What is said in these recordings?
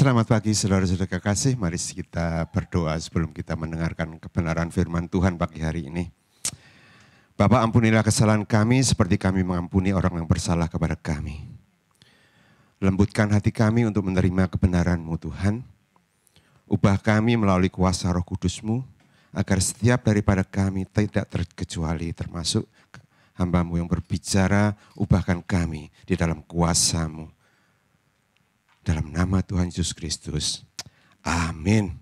Selamat pagi saudara-saudara kekasih, mari kita berdoa sebelum kita mendengarkan kebenaran firman Tuhan pagi hari ini. Bapa, ampunilah kesalahan kami seperti kami mengampuni orang yang bersalah kepada kami. Lembutkan hati kami untuk menerima kebenaran-Mu Tuhan. Ubah kami melalui kuasa Roh Kudus-Mu, agar setiap daripada kami tidak terkecuali termasuk hamba-Mu yang berbicara, ubahkan kami di dalam kuasa-Mu. Dalam nama Tuhan Yesus Kristus. Amin.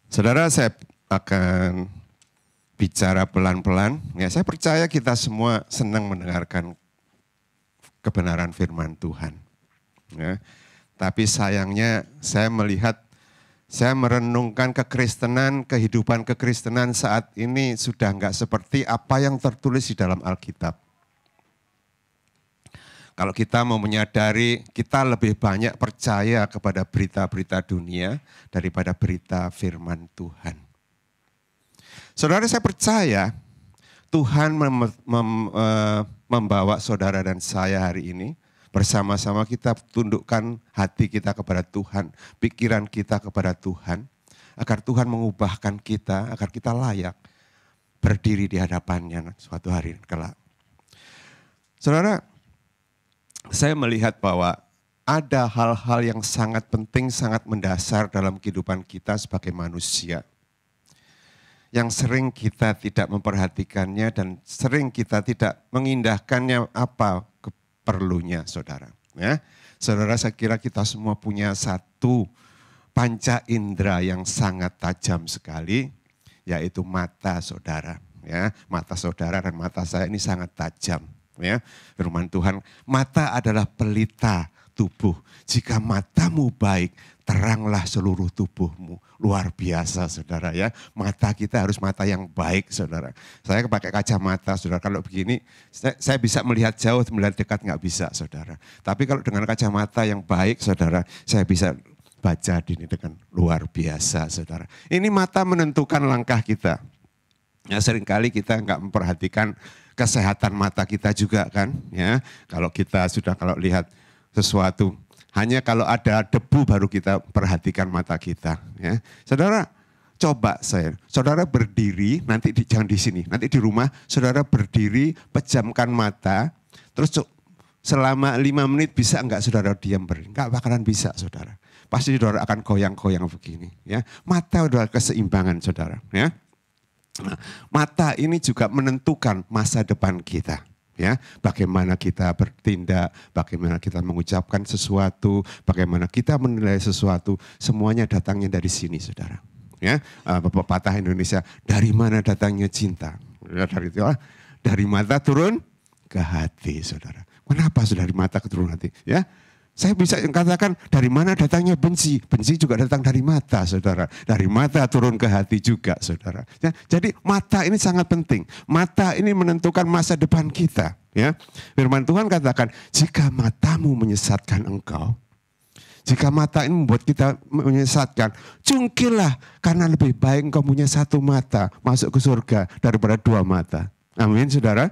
Saudara, saya akan bicara pelan-pelan. Ya, saya percaya kita semua senang mendengarkan kebenaran firman Tuhan. Ya, tapi sayangnya saya merenungkan kekristenan, kehidupan kekristenan saat ini sudah enggak seperti apa yang tertulis di dalam Alkitab. Kalau kita mau menyadari, kita lebih banyak percaya kepada berita-berita dunia daripada berita firman Tuhan. Saudara, saya percaya Tuhan membawa saudara dan saya hari ini. Bersama-sama kita tundukkan hati kita kepada Tuhan, pikiran kita kepada Tuhan. Agar Tuhan mengubahkan kita, agar kita layak berdiri di hadapannya suatu hari kelak. Saudara, saya melihat bahwa ada hal-hal yang sangat penting, sangat mendasar dalam kehidupan kita sebagai manusia. Yang sering kita tidak memperhatikannya dan sering kita tidak mengindahkannya apa perlunya, saudara. Ya, saudara, saya kira kita semua punya satu panca indera yang sangat tajam sekali, yaitu mata saudara. Ya, mata saudara dan mata saya ini sangat tajam. Ya, firman Tuhan, mata adalah pelita tubuh. Jika matamu baik, teranglah seluruh tubuhmu. Luar biasa, saudara ya. Mata kita harus mata yang baik, saudara. Saya pakai kacamata, saudara. Kalau begini, saya bisa melihat jauh, melihat dekat nggak bisa, saudara. Tapi kalau dengan kacamata yang baik, saudara, saya bisa baca ini dengan luar biasa, saudara. Ini mata menentukan langkah kita. Ya, seringkali kita nggak memperhatikan kesehatan mata kita juga kan, ya. Kalau kita kalau lihat sesuatu, hanya kalau ada debu baru kita perhatikan mata kita, ya. Saudara, coba saudara berdiri, jangan di sini, nanti di rumah, saudara berdiri, pejamkan mata, terus selama 5 menit bisa enggak saudara diam berdiri? Enggak bakalan bisa, saudara. Pasti saudara akan goyang-goyang begini, ya. Mata adalah keseimbangan, saudara, ya. Nah, mata ini juga menentukan masa depan kita, ya. Bagaimana kita bertindak, bagaimana kita mengucapkan sesuatu, bagaimana kita menilai sesuatu, semuanya datangnya dari sini, saudara. Ya, pepatah Indonesia, dari mana datangnya cinta? Dari mata turun ke hati, saudara. Kenapa saudara dari mata turun hati? Ya. Saya bisa katakan dari mana datangnya benci. Benci juga datang dari mata, saudara. Dari mata turun ke hati juga, saudara. Ya, jadi mata ini sangat penting. Mata ini menentukan masa depan kita. Ya, firman Tuhan katakan, jika matamu menyesatkan engkau, jika mata ini membuat kita menyesatkan, cungkilah karena lebih baik engkau punya satu mata masuk ke surga daripada 2 mata. Amin, saudara.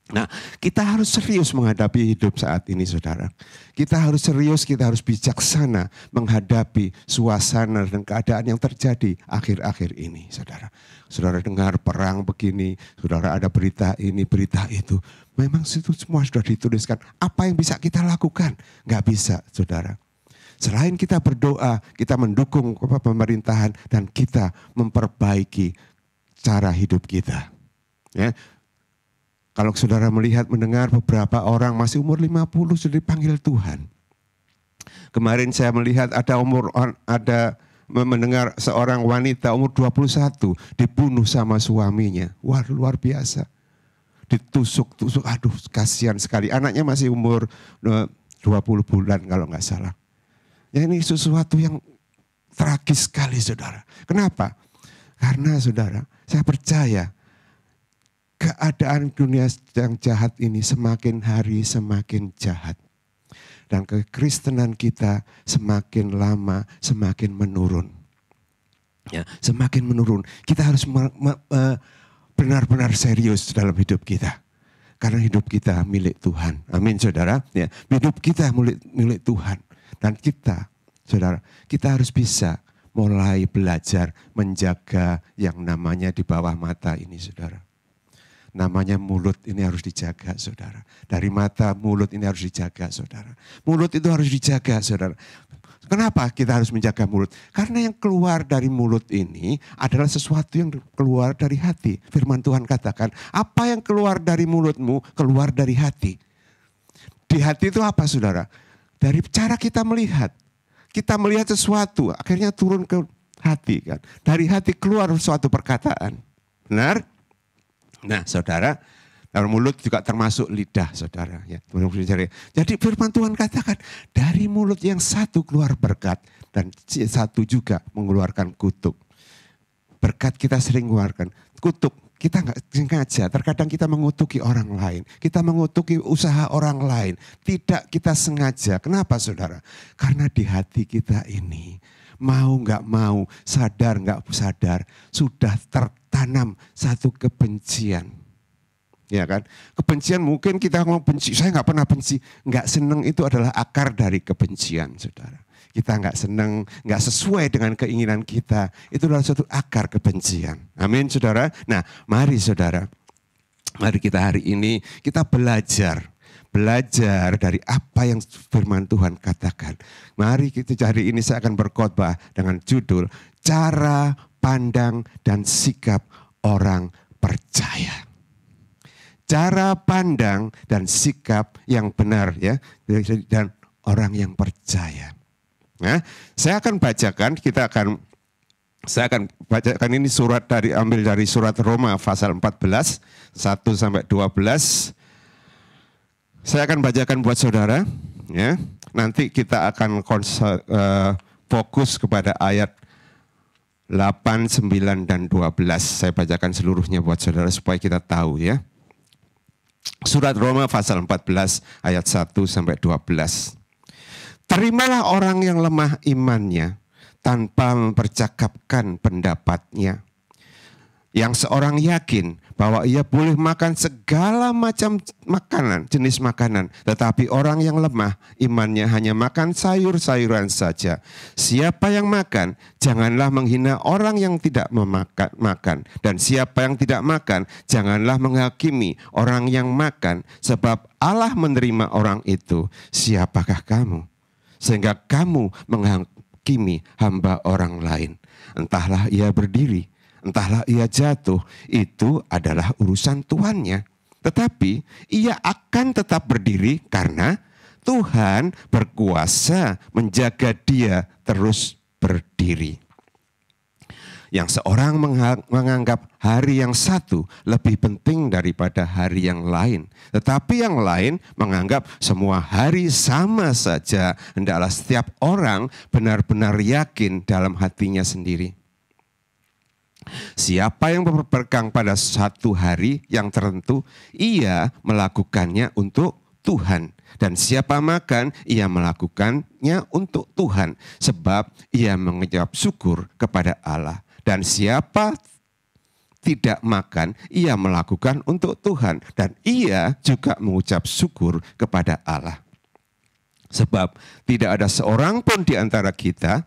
Nah, kita harus serius menghadapi hidup saat ini, saudara. Kita harus serius, kita harus bijaksana menghadapi suasana dan keadaan yang terjadi akhir-akhir ini, saudara. Saudara dengar perang begini, saudara ada berita ini, berita itu. Memang itu semua sudah dituliskan. Apa yang bisa kita lakukan? Nggak bisa, saudara. Selain kita berdoa, kita mendukung pemerintahan dan kita memperbaiki cara hidup kita. Ya. Kalau saudara melihat, mendengar beberapa orang masih umur 50 sudah dipanggil Tuhan. Kemarin saya melihat ada mendengar seorang wanita umur 21 dibunuh sama suaminya. Wah, luar biasa. Ditusuk, aduh kasihan sekali. Anaknya masih umur 20 bulan kalau nggak salah. Ya, ini sesuatu yang tragis sekali, saudara. Kenapa? Karena saudara, saya percaya keadaan dunia yang jahat ini semakin hari semakin jahat. Dan kekristenan kita semakin lama semakin menurun. Ya, semakin menurun. Kita harus benar-benar serius dalam hidup kita. Karena hidup kita milik Tuhan. Amin, saudara. Ya, hidup kita milik Tuhan. Dan kita, saudara, kita harus bisa mulai belajar menjaga yang namanya di bawah mata ini, saudara. Namanya mulut ini harus dijaga, saudara. Dari mata, mulut ini harus dijaga, saudara. Mulut itu harus dijaga, saudara. Kenapa kita harus menjaga mulut? Karena yang keluar dari mulut ini adalah sesuatu yang keluar dari hati. Firman Tuhan katakan, apa yang keluar dari mulutmu, keluar dari hati. Di hati itu apa, saudara? Dari cara kita melihat. Kita melihat sesuatu, akhirnya turun ke hati, kan. Dari hati keluar suatu perkataan. Benar? Nah, saudara, dalam mulut juga termasuk lidah, saudara. Ya, jadi firman Tuhan katakan, dari mulut yang satu keluar berkat, dan satu juga mengeluarkan kutuk. Berkat kita sering mengeluarkan, kutuk kita nggak sengaja. Terkadang kita mengutuki orang lain, kita mengutuki usaha orang lain. Tidak kita sengaja. Kenapa, saudara? Karena di hati kita ini, mau nggak mau, sadar nggak sadar, sudah tertanam satu kebencian. Ya kan? Kebencian mungkin kita ngomong benci, saya nggak pernah benci. Nggak seneng itu adalah akar dari kebencian, saudara. Kita nggak seneng, nggak sesuai dengan keinginan kita. Itu adalah suatu akar kebencian. Amin, saudara. Nah, mari saudara, mari kita hari ini kita belajar dari apa yang firman Tuhan katakan. Mari kita hari ini saya akan berkhotbah dengan judul cara pandang dan sikap orang percaya. Cara pandang dan sikap yang benar, ya, dan orang yang percaya. Nah, saya akan bacakan ini surat ambil dari surat Roma pasal 14 1 sampai 12. Saya akan bacakan buat saudara, ya. Nanti kita akan fokus kepada ayat 8, 9 dan 12. Saya bacakan seluruhnya buat saudara supaya kita tahu, ya. Surat Roma pasal 14 ayat 1 sampai 12. Terimalah orang yang lemah imannya tanpa mempercakapkan pendapatnya. Yang seorang yakin bahwa ia boleh makan segala macam makanan, jenis makanan. Tetapi orang yang lemah imannya hanya makan sayur-sayuran saja. Siapa yang makan, janganlah menghina orang yang tidak makan. Dan siapa yang tidak makan, janganlah menghakimi orang yang makan. Sebab Allah menerima orang itu. Siapakah kamu? Sehingga kamu menghakimi hamba orang lain. Entahlah ia berdiri, entahlah ia jatuh, itu adalah urusan tuannya. Tetapi ia akan tetap berdiri karena Tuhan berkuasa menjaga dia terus berdiri. Yang seorang menganggap hari yang satu lebih penting daripada hari yang lain. Tetapi yang lain menganggap semua hari sama saja. Hendaklah setiap orang benar-benar yakin dalam hatinya sendiri. Siapa yang berpegang pada satu hari yang tertentu, ia melakukannya untuk Tuhan. Dan siapa makan, ia melakukannya untuk Tuhan. Sebab ia mengucap syukur kepada Allah. Dan siapa tidak makan, ia melakukan untuk Tuhan. Dan ia juga mengucap syukur kepada Allah. Sebab tidak ada seorang pun di antara kita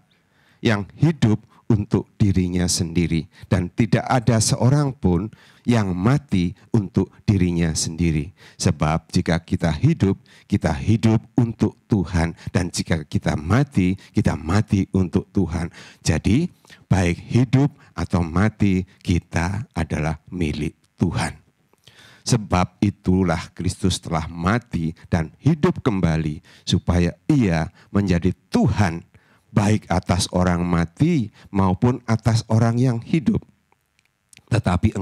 yang hidup untuk dirinya sendiri. Dan tidak ada seorang pun yang mati untuk dirinya sendiri. Sebab jika kita hidup untuk Tuhan. Dan jika kita mati untuk Tuhan. Jadi baik hidup atau mati kita adalah milik Tuhan. Sebab itulah Kristus telah mati dan hidup kembali supaya ia menjadi Tuhan baik atas orang mati maupun atas orang yang hidup. Tetapi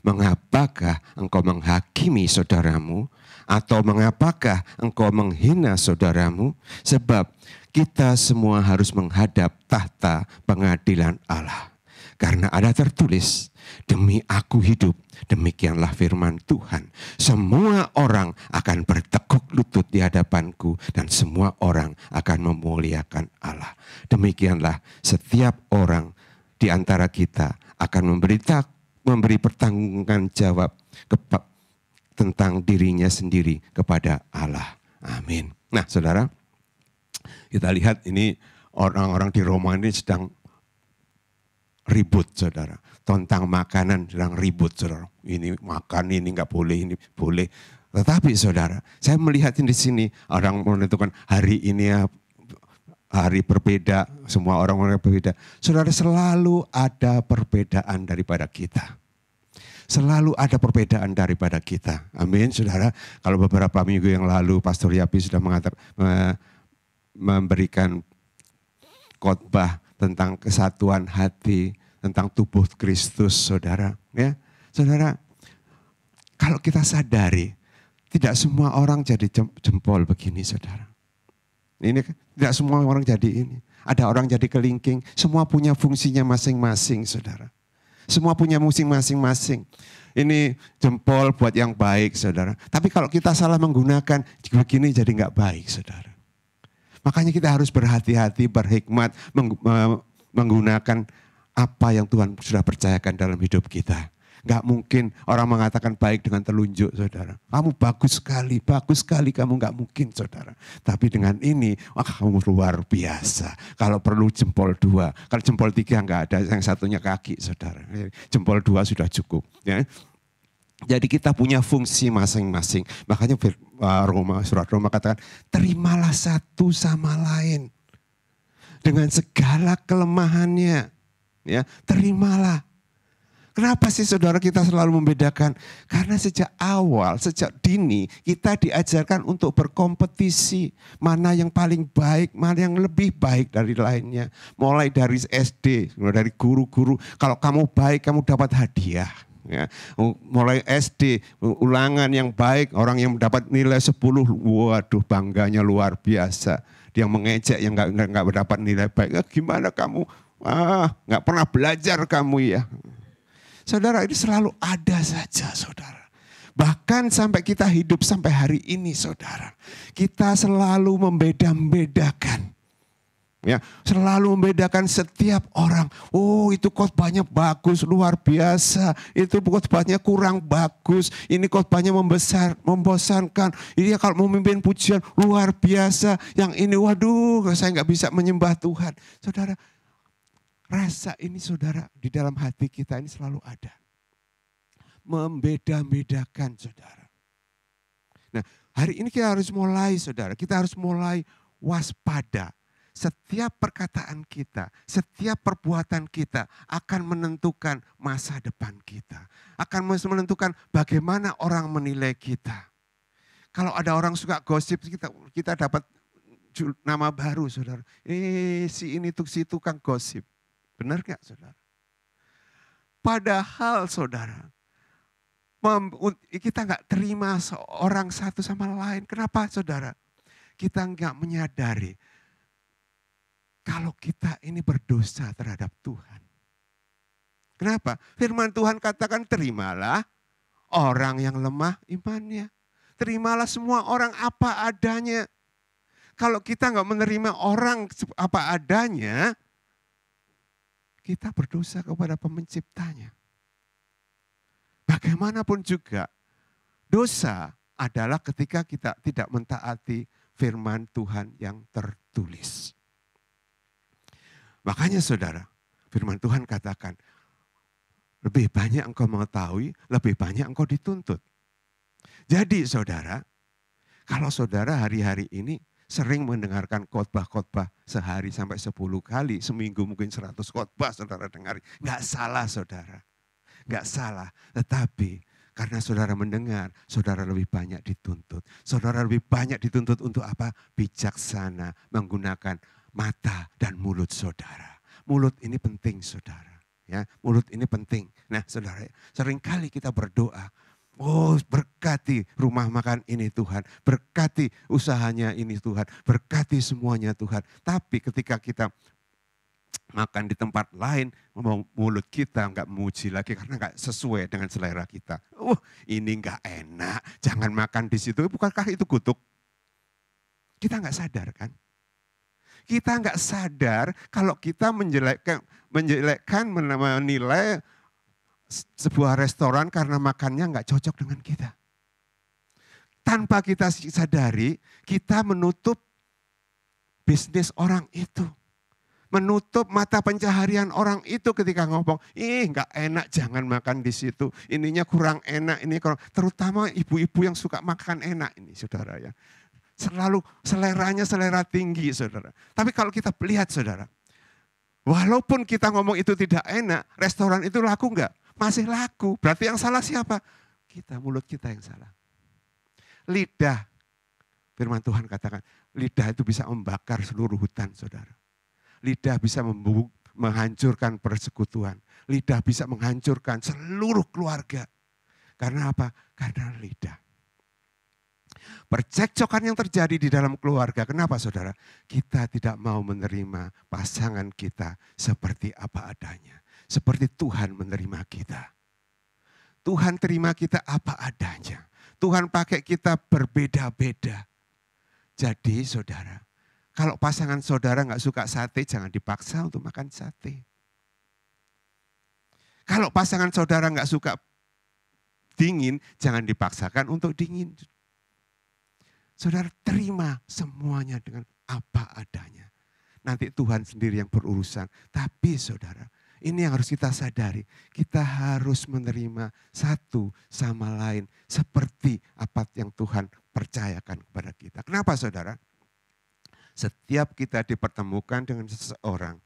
mengapakah engkau menghakimi saudaramu? Atau mengapakah engkau menghina saudaramu? Sebab kita semua harus menghadap tahta pengadilan Allah. Karena ada tertulis, demi aku hidup, demikianlah firman Tuhan. Semua orang akan bertekuk lutut di hadapanku dan semua orang akan memuliakan Allah. Demikianlah setiap orang di antara kita akan memberi pertanggungan jawab tentang dirinya sendiri kepada Allah. Amin. Nah, saudara, Kita lihat ini orang-orang di Roma ini sedang ribut, saudara. Tentang makanan sedang ribut, saudara. Ini makan, ini nggak boleh, ini boleh. Tetapi saudara, saya melihat di sini orang menentukan hari ini ya, hari berbeda, semua orang berbeda. Saudara, selalu ada perbedaan daripada kita. Selalu ada perbedaan daripada kita. Amin, saudara. Kalau beberapa minggu yang lalu Pastor Yapi sudah memberikan khotbah tentang kesatuan hati, tentang tubuh Kristus, saudara. Ya, saudara, kalau kita sadari, tidak semua orang jadi jempol begini, saudara. Ini tidak semua orang jadi ini. Ada orang jadi kelingking, semua punya fungsinya masing-masing, saudara. Semua punya fungsi masing-masing. Ini jempol buat yang baik, saudara. Tapi kalau kita salah menggunakan, begini jadi nggak baik, saudara. Makanya kita harus berhati-hati, berhikmat, menggunakan apa yang Tuhan sudah percayakan dalam hidup kita. Gak mungkin orang mengatakan baik dengan telunjuk, saudara. Kamu bagus sekali kamu, gak mungkin, saudara. Tapi dengan ini, wah kamu luar biasa. Kalau perlu jempol 2, kalau jempol 3 gak ada, yang satunya kaki, saudara. Jempol 2 sudah cukup. Ya. Jadi kita punya fungsi masing-masing. Makanya surat Roma katakan, terimalah satu sama lain. Dengan segala kelemahannya. Ya, terimalah. Kenapa sih saudara kita selalu membedakan? Karena sejak awal, sejak dini kita diajarkan untuk berkompetisi. Mana yang paling baik, mana yang lebih baik dari lainnya. Mulai dari SD, dari guru-guru. Kalau kamu baik, kamu dapat hadiah. Ya, mulai SD, ulangan yang baik, orang yang dapat nilai 10, waduh bangganya luar biasa. Dia mengejek yang nggak dapat nilai baik. Gimana kamu? Nggak pernah belajar kamu ya. Saudara, ini selalu ada saja, saudara. Bahkan sampai kita hidup sampai hari ini, saudara. Kita selalu membeda-bedakan. Ya, selalu membedakan setiap orang. Oh, itu khotbahnya bagus, luar biasa. Itu khotbahnya kurang bagus. Ini khotbahnya membosankan. Ini kalau memimpin pujian luar biasa. Yang ini, waduh, saya nggak bisa menyembah Tuhan. Saudara, rasa ini, saudara, di dalam hati kita ini selalu ada. Membeda-bedakan, saudara. Nah, hari ini kita harus mulai, saudara. Kita harus mulai waspada. Setiap perkataan kita, setiap perbuatan kita akan menentukan masa depan kita. Akan menentukan bagaimana orang menilai kita. Kalau ada orang suka gosip, kita dapat nama baru, saudara. Si ini tuh si tukang gosip. Benar gak, saudara? Padahal, saudara, kita gak terima seorang satu sama lain. Kenapa, saudara? Kita gak menyadari kalau kita ini berdosa terhadap Tuhan. Kenapa? Firman Tuhan katakan, terimalah orang yang lemah imannya. Terimalah semua orang apa adanya. Kalau kita gak menerima orang apa adanya, kita berdosa kepada penciptanya. Bagaimanapun juga, dosa adalah ketika kita tidak mentaati firman Tuhan yang tertulis. Makanya saudara, firman Tuhan katakan, lebih banyak engkau mengetahui, lebih banyak engkau dituntut. Jadi saudara, kalau saudara hari-hari ini sering mendengarkan khotbah-khotbah sehari sampai 10 kali, seminggu mungkin 100 khotbah saudara dengar. Enggak salah saudara, enggak salah. Tetapi karena saudara mendengar, saudara lebih banyak dituntut. Saudara lebih banyak dituntut untuk apa? Bijaksana, menggunakan mata dan mulut saudara. Mulut ini penting saudara. Ya, mulut ini penting. Nah saudara, seringkali kita berdoa, oh berkati rumah makan ini Tuhan, berkati usahanya ini Tuhan, berkati semuanya Tuhan. Tapi ketika kita makan di tempat lain, mulut kita enggak memuji lagi karena enggak sesuai dengan selera kita. Ini enggak enak, jangan makan di situ. Bukankah itu kutuk? Kita enggak sadar kan? Kita enggak sadar kalau kita menjelekkan, menilai sebuah restoran karena makannya enggak cocok dengan kita. Tanpa kita sadari, kita menutup bisnis orang itu. Menutup mata pencaharian orang itu ketika ngomong, nggak enak, jangan makan di situ. Ininya kurang enak, ini kurang. Terutama ibu-ibu yang suka makan enak ini, saudara ya. Selalu seleranya selera tinggi, saudara. Tapi kalau kita lihat, saudara, walaupun kita ngomong itu tidak enak, restoran itu laku nggak? Masih laku. Berarti yang salah siapa? Kita, mulut kita yang salah. Lidah, firman Tuhan katakan, lidah itu bisa membakar seluruh hutan, saudara. Lidah bisa menghancurkan persekutuan. Lidah bisa menghancurkan seluruh keluarga. Karena apa? Karena lidah. Percekcokan yang terjadi di dalam keluarga. Kenapa saudara? Kita tidak mau menerima pasangan kita seperti apa adanya. Seperti Tuhan menerima kita. Tuhan terima kita apa adanya. Tuhan pakai kita berbeda-beda. Jadi saudara, kalau pasangan saudara nggak suka sate, jangan dipaksa untuk makan sate. Kalau pasangan saudara nggak suka dingin, jangan dipaksakan untuk dingin. Saudara terima semuanya dengan apa adanya. Nanti Tuhan sendiri yang berurusan. Tapi saudara, ini yang harus kita sadari. Kita harus menerima satu sama lain seperti apa yang Tuhan percayakan kepada kita. Kenapa saudara? Setiap kita dipertemukan dengan seseorang,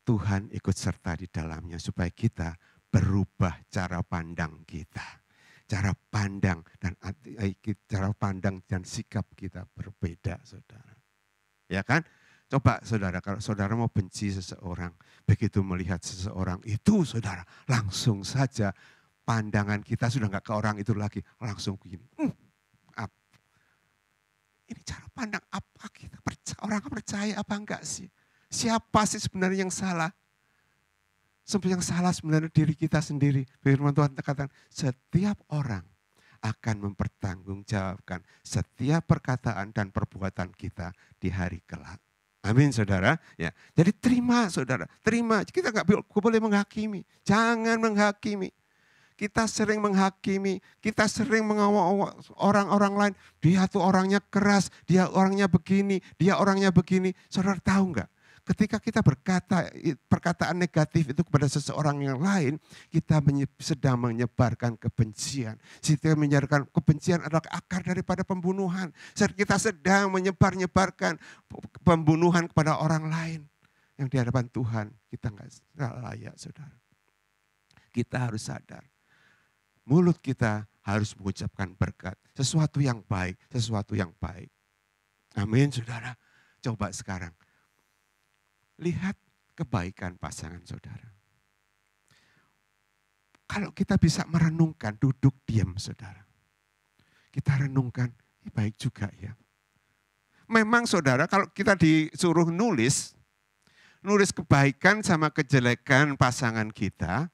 Tuhan ikut serta di dalamnya supaya kita berubah cara pandang kita. Cara pandang dan sikap kita berbeda, saudara. Ya kan? Coba saudara, kalau saudara mau benci seseorang, begitu melihat seseorang itu saudara, langsung saja pandangan kita sudah enggak ke orang itu lagi, langsung begini. Ini cara pandang apa kita orang percaya apa enggak sih? Siapa sih sebenarnya yang salah? Yang salah sebenarnya diri kita sendiri. Firman Tuhan katakan setiap orang akan mempertanggungjawabkan setiap perkataan dan perbuatan kita di hari kelak. Amin saudara. Ya, jadi terima saudara, terima. Kita nggak boleh menghakimi. Jangan menghakimi. Kita sering menghakimi, kita sering mengawal orang-orang lain. Dia tuh orangnya keras, dia orangnya begini, dia orangnya begini. Saudara tahu enggak? Ketika kita berkata perkataan negatif itu kepada seseorang yang lain, kita sedang menyebarkan kebencian. Kita menyebarkan kebencian adalah akar daripada pembunuhan. Kita sedang menyebarkan pembunuhan kepada orang lain. Yang di hadapan Tuhan kita enggak layak, saudara. Kita harus sadar. Mulut kita harus mengucapkan berkat. Sesuatu yang baik, sesuatu yang baik. Amin saudara. Coba sekarang. Lihat kebaikan pasangan saudara. Kalau kita bisa merenungkan, duduk diam saudara. Kita renungkan, baik juga ya. Memang saudara kalau kita disuruh nulis kebaikan sama kejelekan pasangan kita,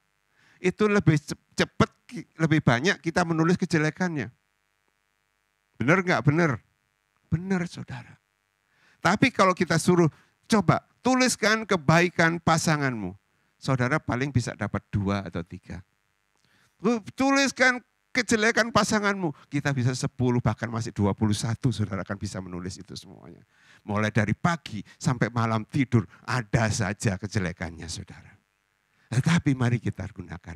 itu lebih cepat, lebih banyak kita menulis kejelekannya. Benar nggak? Benar. Benar saudara. Tapi kalau kita suruh, coba tuliskan kebaikan pasanganmu. Saudara paling bisa dapat 2 atau 3. Tuliskan kejelekan pasanganmu. Kita bisa 10 bahkan masih 21 saudara akan bisa menulis itu semuanya. Mulai dari pagi sampai malam tidur ada saja kejelekannya saudara. Tetapi mari kita gunakan.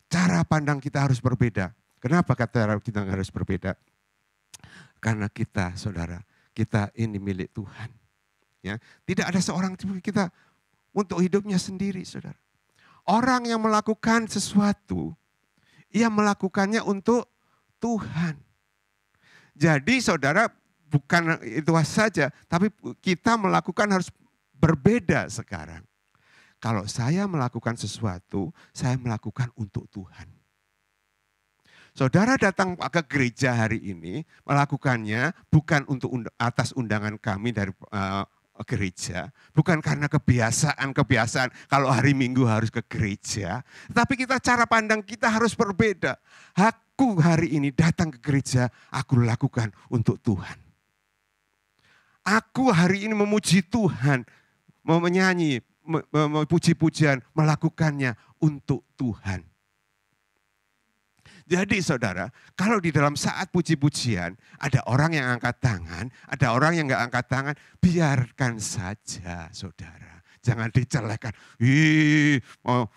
Cara pandang kita harus berbeda. Kenapa cara kita harus berbeda? Karena kita, saudara, kita ini milik Tuhan. Ya, tidak ada seorang kita untuk hidupnya sendiri, saudara. Orang yang melakukan sesuatu, ia melakukannya untuk Tuhan. Jadi, saudara, bukan itu saja, tapi kita melakukan harus berbeda sekarang. Kalau saya melakukan sesuatu, saya melakukan untuk Tuhan. Saudara datang ke gereja hari ini, melakukannya bukan untuk atas undangan kami dari gereja. Bukan karena kebiasaan kalau hari Minggu harus ke gereja. Tapi cara pandang kita harus berbeda. Aku hari ini datang ke gereja, aku lakukan untuk Tuhan. Aku hari ini memuji Tuhan, mau menyanyi, puji-pujian, melakukannya untuk Tuhan. Jadi saudara, kalau di dalam saat puji-pujian, ada orang yang angkat tangan, ada orang yang nggak angkat tangan, biarkan saja saudara. Jangan dicelekkan. Ih,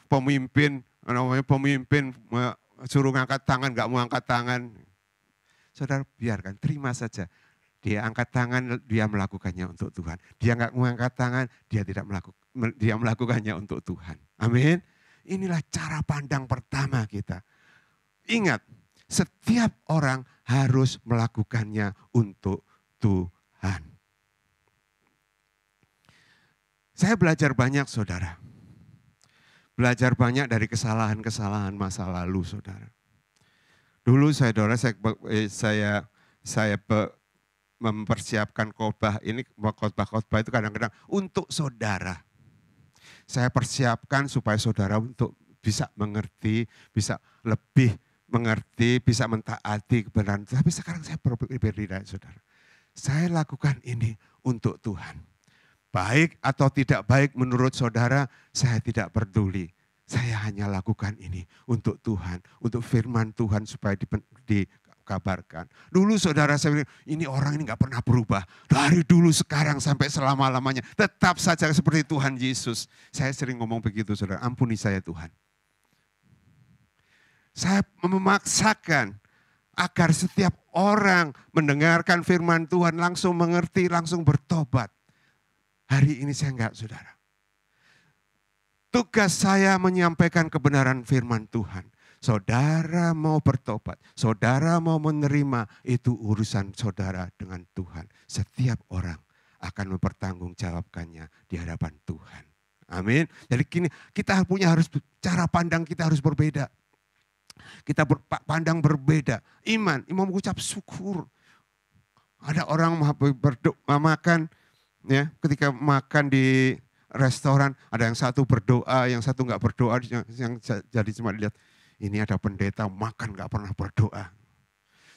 pemimpin, namanya pemimpin suruh ngangkat tangan, nggak mau angkat tangan. Saudara biarkan, terima saja. Dia angkat tangan, dia melakukannya untuk Tuhan. Dia nggak mau angkat tangan, dia melakukannya untuk Tuhan. Amin. Inilah cara pandang pertama kita. Ingat, setiap orang harus melakukannya untuk Tuhan. Saya belajar banyak, saudara. Belajar banyak dari kesalahan-kesalahan masa lalu, saudara. Dulu saya mempersiapkan khotbah ini, khotbah itu kadang-kadang untuk saudara. Saya persiapkan supaya saudara untuk bisa mengerti, bisa lebih mengerti, bisa mentaati kebenaran. Tapi sekarang saya berbeda, saudara. Saya lakukan ini untuk Tuhan. Baik atau tidak baik menurut saudara, saya tidak peduli. Saya hanya lakukan ini untuk Tuhan, untuk firman Tuhan supaya dikabarkan. Dulu saudara saya bilang, ini orang ini gak pernah berubah. Dari dulu sekarang sampai selama-lamanya. Tetap saja seperti Tuhan Yesus. Saya sering ngomong begitu saudara, ampuni saya Tuhan. Saya memaksakan agar setiap orang mendengarkan firman Tuhan langsung mengerti, langsung bertobat. Hari ini saya enggak, saudara. Tugas saya menyampaikan kebenaran firman Tuhan. Saudara mau bertobat, saudara mau menerima, itu urusan saudara dengan Tuhan. Setiap orang akan mempertanggungjawabkannya di hadapan Tuhan. Amin. Jadi kita harus cara pandang kita harus berbeda. Kita pandang berbeda. Iman mengucap syukur. Ada orang makan, ya, ketika makan di restoran, ada yang satu berdoa, yang satu nggak berdoa, yang jadi cuma lihat ini ada pendeta makan nggak pernah berdoa.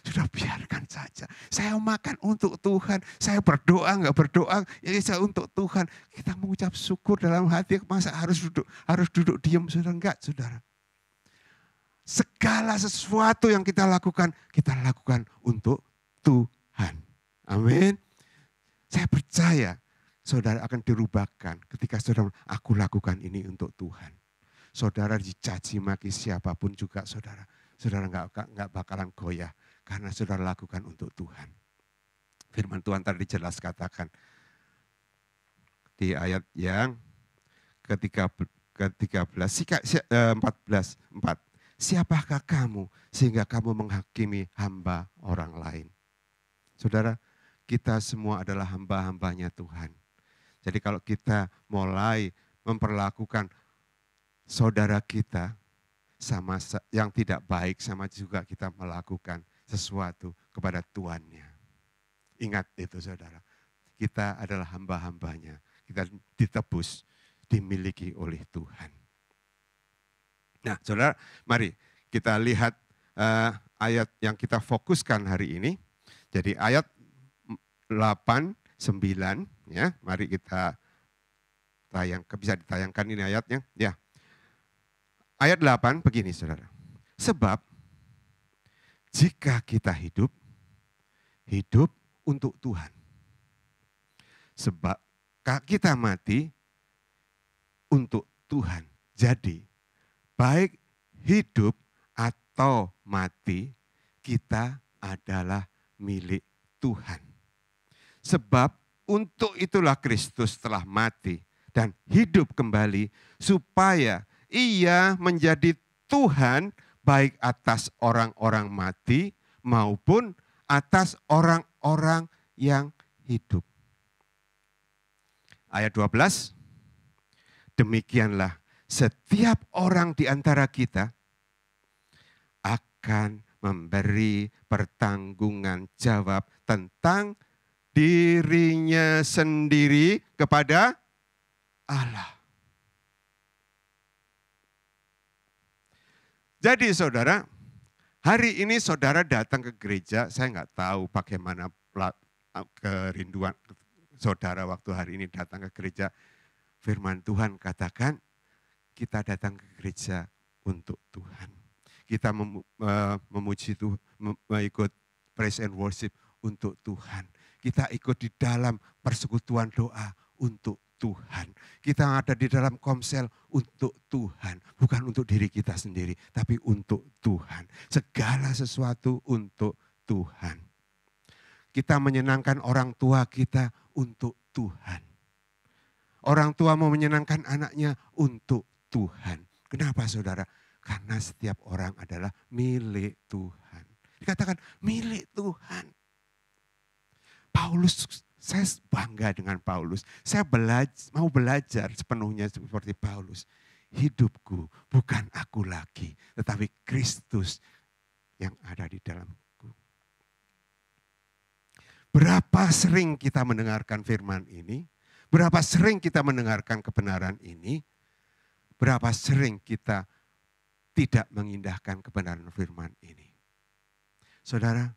Sudah biarkan saja. Saya makan untuk Tuhan, saya berdoa nggak berdoa, ya saya untuk Tuhan. Kita mengucap syukur dalam hati, masa harus duduk diam, saudara? Enggak, saudara. Segala sesuatu yang kita lakukan untuk Tuhan. Amin. Saya percaya saudara akan dirubahkan ketika saudara, aku lakukan ini untuk Tuhan. Saudara dicaci maki siapapun juga saudara nggak bakalan goyah karena saudara lakukan untuk Tuhan. Firman Tuhan tadi jelas katakan di ayat yang ke-13, 14, 4. Siapakah kamu sehingga kamu menghakimi hamba orang lain? Saudara, kita semua adalah hamba-hambanya Tuhan. Jadi kalau kita mulai memperlakukan saudara kita sama yang tidak baik, sama juga kita melakukan sesuatu kepada tuannya. Ingat itu saudara, kita adalah hamba-hambanya. Kita ditebus, dimiliki oleh Tuhan. Nah saudara, mari kita lihat ayat yang kita fokuskan hari ini. Jadi ayat 8, 9, ya, mari kita bisa ditayangkan ini ayatnya. Ya. Ayat 8 begini saudara. Sebab jika kita hidup untuk Tuhan. Sebab kita mati untuk Tuhan. Jadi baik hidup atau mati, kita adalah milik Tuhan. Sebab untuk itulah Kristus telah mati dan hidup kembali supaya Ia menjadi Tuhan baik atas orang-orang mati maupun atas orang-orang yang hidup. Ayat 12, demikianlah setiap orang di antara kita akan memberi pertanggungan jawab tentang dirinya sendiri kepada Allah. Jadi saudara, hari ini saudara datang ke gereja, saya nggak tahu bagaimana kerinduan saudara waktu hari ini datang ke gereja. Firman Tuhan katakan, kita datang ke gereja untuk Tuhan. Kita memuji Tuhan, mengikut praise and worship untuk Tuhan. Kita ikut di dalam persekutuan doa untuk Tuhan. Kita ada di dalam komsel untuk Tuhan. Bukan untuk diri kita sendiri, tapi untuk Tuhan. Segala sesuatu untuk Tuhan. Kita menyenangkan orang tua kita untuk Tuhan. Orang tua mau menyenangkan anaknya untuk Tuhan. Kenapa saudara? Karena setiap orang adalah milik Tuhan. Dikatakan milik Tuhan. Paulus, saya bangga dengan Paulus. Saya mau belajar sepenuhnya seperti Paulus. Hidupku bukan aku lagi, tetapi Kristus yang ada di dalamku. Berapa sering kita mendengarkan firman ini? Berapa sering kita mendengarkan kebenaran ini? Berapa sering kita tidak mengindahkan kebenaran firman ini? Saudara,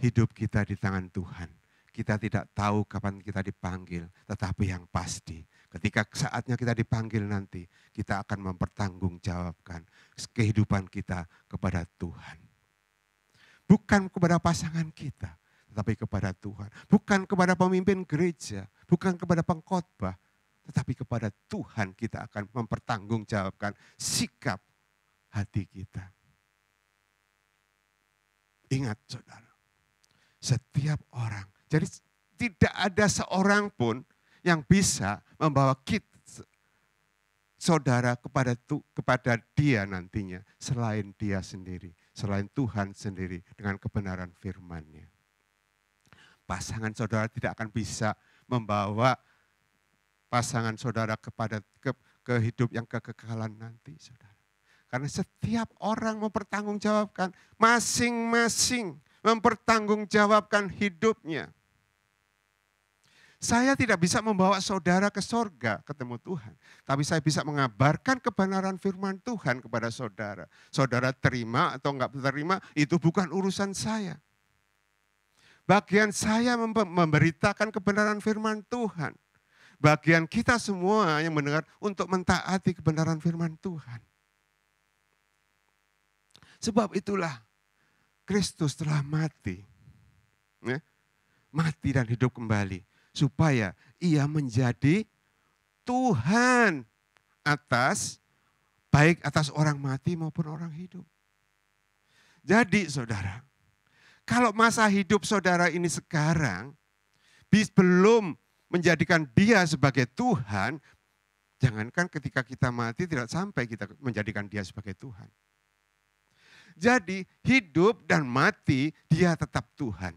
hidup kita di tangan Tuhan. Kita tidak tahu kapan kita dipanggil, tetapi yang pasti ketika saatnya kita dipanggil nanti, kita akan mempertanggungjawabkan kehidupan kita kepada Tuhan. Bukan kepada pasangan kita, tetapi kepada Tuhan. Bukan kepada pemimpin gereja, bukan kepada pengkhotbah, tetapi kepada Tuhan kita akan mempertanggungjawabkan sikap hati kita. Ingat saudara, setiap orang, jadi tidak ada seorang pun yang bisa membawa kita, saudara kepada dia nantinya, selain dia sendiri, selain Tuhan sendiri dengan kebenaran firman-Nya. Pasangan saudara tidak akan bisa membawa pasangan saudara kepada ke hidup yang kekekalan nanti, saudara. Karena setiap orang mempertanggungjawabkan, masing-masing mempertanggungjawabkan hidupnya. Saya tidak bisa membawa saudara ke sorga ketemu Tuhan. Tapi saya bisa mengabarkan kebenaran firman Tuhan kepada saudara. Saudara terima atau enggak terima, itu bukan urusan saya. Bagian saya memberitakan kebenaran firman Tuhan. Bagian kita semua yang mendengar untuk mentaati kebenaran firman Tuhan. Sebab itulah Kristus telah mati. Ya, mati dan hidup kembali. Supaya ia menjadi Tuhan baik atas orang mati maupun orang hidup. Jadi saudara, kalau masa hidup saudara ini sekarang belum menjadikan dia sebagai Tuhan, jangankan ketika kita mati tidak sampai kita menjadikan dia sebagai Tuhan. Jadi hidup dan mati dia tetap Tuhan.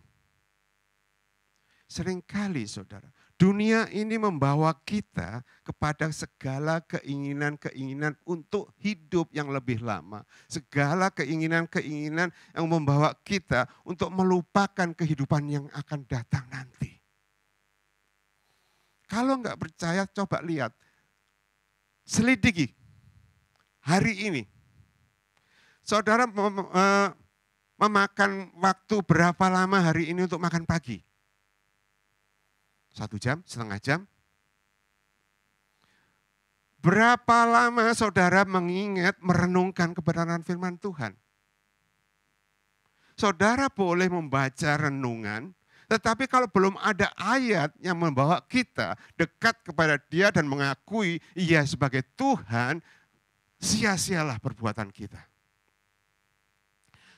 Seringkali saudara, dunia ini membawa kita kepada segala keinginan-keinginan untuk hidup yang lebih lama. Segala keinginan-keinginan yang membawa kita untuk melupakan kehidupan yang akan datang nanti. Kalau enggak percaya, coba lihat. Selidiki hari ini. Saudara memakan waktu berapa lama hari ini untuk makan pagi? 1 jam, setengah jam. Berapa lama saudara mengingat, merenungkan kebenaran firman Tuhan? Saudara boleh membaca renungan, tetapi kalau belum ada ayat yang membawa kita dekat kepada Dia dan mengakui Ia sebagai Tuhan, sia-sialah perbuatan kita.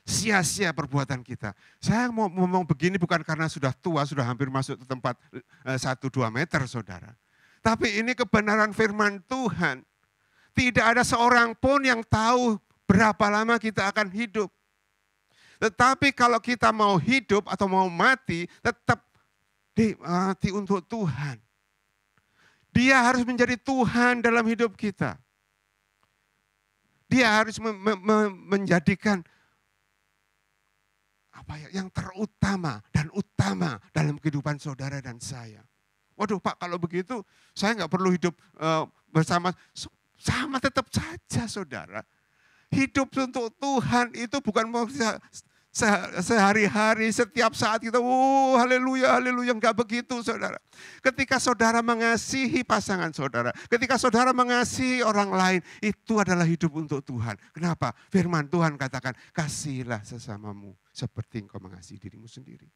Sia-sia perbuatan kita. Saya mau ngomong begini bukan karena sudah tua, sudah hampir masuk ke tempat 1-2 meter saudara. Tapi ini kebenaran firman Tuhan. Tidak ada seorang pun yang tahu berapa lama kita akan hidup. Tetapi kalau kita mau hidup atau mau mati, tetap mati untuk Tuhan. Dia harus menjadi Tuhan dalam hidup kita. Dia harus menjadikan yang terutama dan utama dalam kehidupan saudara dan saya. Waduh Pak, kalau begitu saya nggak perlu hidup bersama. Sama tetap saja saudara. Hidup untuk Tuhan itu bukan Sehari-hari, setiap saat kita, haleluya, haleluya. Enggak begitu saudara. Ketika saudara mengasihi pasangan saudara, ketika saudara mengasihi orang lain, itu adalah hidup untuk Tuhan. Kenapa? Firman Tuhan katakan, kasihilah sesamamu seperti engkau mengasihi dirimu sendiri.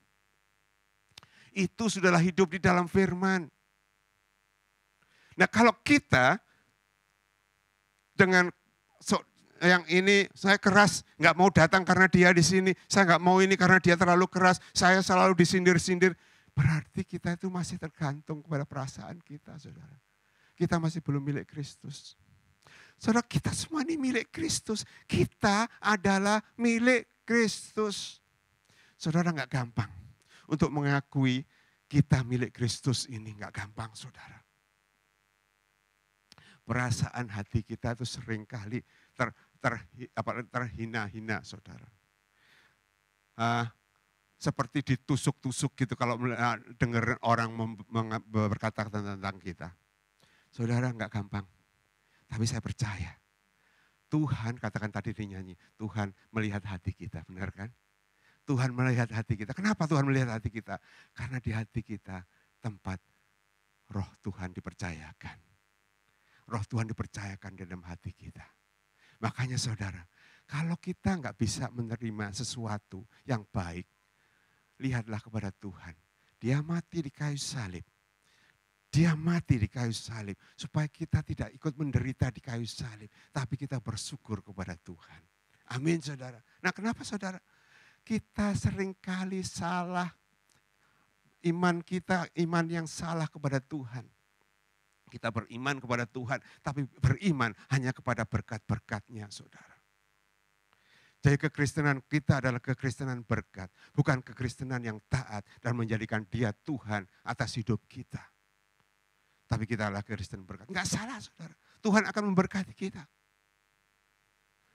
Itu sudahlah hidup di dalam firman. Nah kalau kita dengan yang ini saya keras, nggak mau datang karena dia di sini, saya nggak mau ini karena dia terlalu keras, saya selalu disindir-sindir. Berarti kita itu masih tergantung kepada perasaan kita, saudara. Kita masih belum milik Kristus. Saudara, kita semua ini milik Kristus. Kita adalah milik Kristus. Saudara, nggak gampang untuk mengakui kita milik Kristus ini, nggak gampang, saudara. Perasaan hati kita itu seringkali terhina-hina, saudara. Seperti ditusuk-tusuk gitu kalau dengar orang berkata tentang kita. Saudara, enggak gampang. Tapi saya percaya. Tuhan, katakan tadi dinyanyi, Tuhan melihat hati kita, benar kan? Tuhan melihat hati kita. Kenapa Tuhan melihat hati kita? Karena di hati kita tempat roh Tuhan dipercayakan. Roh Tuhan dipercayakan dalam hati kita. Makanya saudara, kalau kita nggak bisa menerima sesuatu yang baik, lihatlah kepada Tuhan. Dia mati di kayu salib. Dia mati di kayu salib. Supaya kita tidak ikut menderita di kayu salib. Tapi kita bersyukur kepada Tuhan. Amin saudara. Nah kenapa saudara? Kita seringkali salah. Iman kita, iman yang salah kepada Tuhan. Kita beriman kepada Tuhan, tapi beriman hanya kepada berkat-berkat-Nya, saudara. Jadi kekristenan kita adalah kekristenan berkat, bukan kekristenan yang taat dan menjadikan Dia Tuhan atas hidup kita. Tapi kita adalah kekristenan berkat. Enggak salah, saudara. Tuhan akan memberkati kita.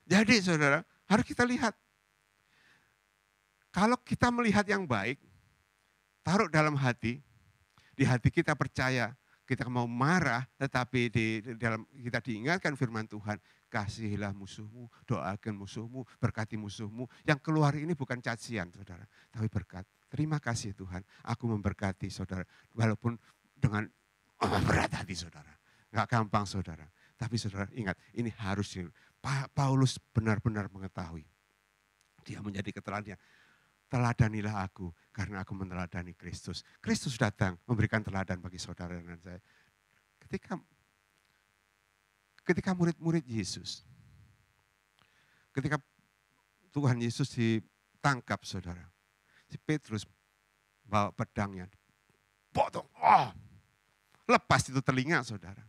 Jadi, saudara, harus kita lihat. Kalau kita melihat yang baik, taruh dalam hati, di hati kita percaya, kita mau marah, tetapi di dalam kita diingatkan firman Tuhan, kasihilah musuhmu, doakan musuhmu, berkati musuhmu. Yang keluar ini bukan cacian, saudara, tapi berkat. Terima kasih Tuhan, aku memberkati saudara, walaupun dengan berat hati saudara. Enggak gampang saudara, tapi saudara ingat, ini harus Paulus benar-benar mengetahui. Dia menjadi keteladanan. Teladanilah aku karena aku meneladani Kristus. Kristus datang memberikan teladan bagi saudara dan saya. Ketika murid-murid Yesus, ketika Tuhan Yesus ditangkap saudara, si Petrus bawa pedangnya, potong, lepas itu telinga saudara.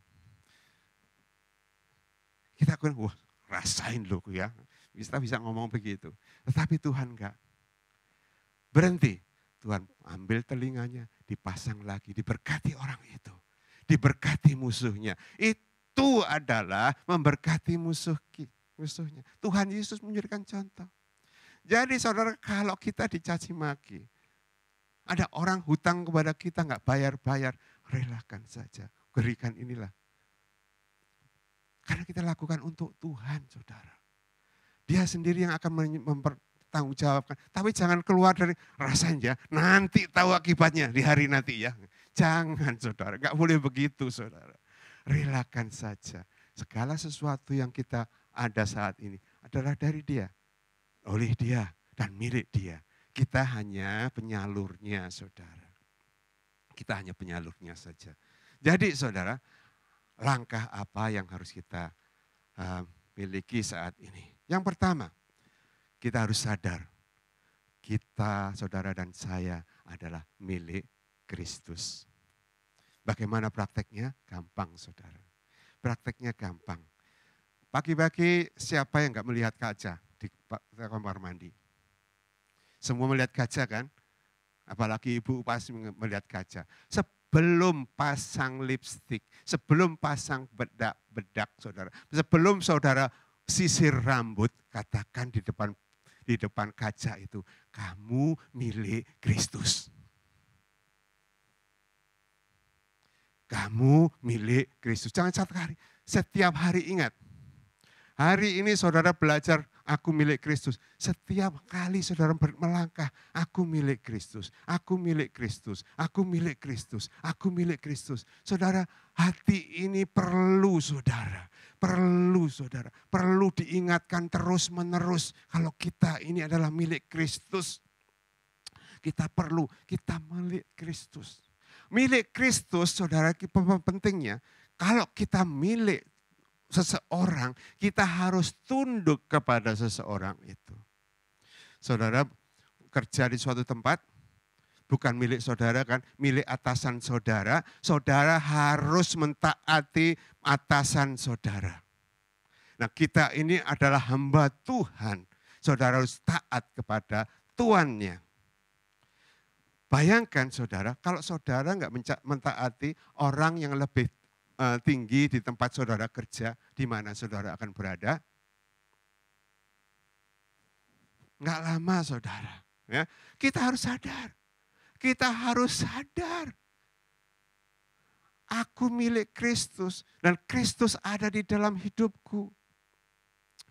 Kita akan, rasain loh ya, kita bisa ngomong begitu. Tetapi Tuhan enggak. Berhenti, Tuhan ambil telinganya, dipasang lagi, diberkati orang itu. Diberkati musuhnya. Itu adalah memberkati musuhnya. Tuhan Yesus menjadikan contoh. Jadi saudara, kalau kita dicaci maki, ada orang hutang kepada kita nggak bayar-bayar, relakan saja, berikan inilah. Karena kita lakukan untuk Tuhan, saudara. Dia sendiri yang akan tanggung jawabkan. Tapi jangan keluar dari rasanya, nanti tahu akibatnya di hari nanti ya. Jangan saudara, gak boleh begitu saudara. Relakan saja. Segala sesuatu yang kita ada saat ini adalah dari Dia. Oleh Dia dan milik Dia. Kita hanya penyalurnya saudara. Kita hanya penyalurnya saja. Jadi saudara, langkah apa yang harus kita miliki saat ini? Yang pertama, kita harus sadar, kita, saudara dan saya adalah milik Kristus. Bagaimana prakteknya? Gampang, saudara. Prakteknya gampang. Pagi-pagi siapa yang enggak melihat kaca di kamar mandi? Semua melihat kaca kan? Apalagi ibu pasti melihat kaca. Sebelum pasang lipstik, sebelum pasang bedak, saudara. Sebelum saudara sisir rambut, katakan di depan kaca itu, kamu milik Kristus. Kamu milik Kristus. Jangan setiap hari ingat. Hari ini saudara belajar Aku milik Kristus. Setiap kali saudara melangkah, aku milik Kristus, aku milik Kristus, aku milik Kristus, aku milik Kristus. Saudara, hati ini perlu saudara, perlu diingatkan terus menerus kalau kita ini adalah milik Kristus. Kita milik Kristus. Milik Kristus, saudara, pentingnya kalau kita milik seseorang, kita harus tunduk kepada seseorang itu. Saudara kerja di suatu tempat, bukan milik saudara kan, milik atasan saudara. Saudara harus mentaati atasan saudara. Nah, kita ini adalah hamba Tuhan. Saudara harus taat kepada tuannya. Bayangkan saudara, kalau saudara nggak mentaati orang yang lebih tinggi di tempat saudara kerja, di mana saudara akan berada? Nggak lama saudara. Ya, kita harus sadar. Kita harus sadar. Aku milik Kristus dan Kristus ada di dalam hidupku.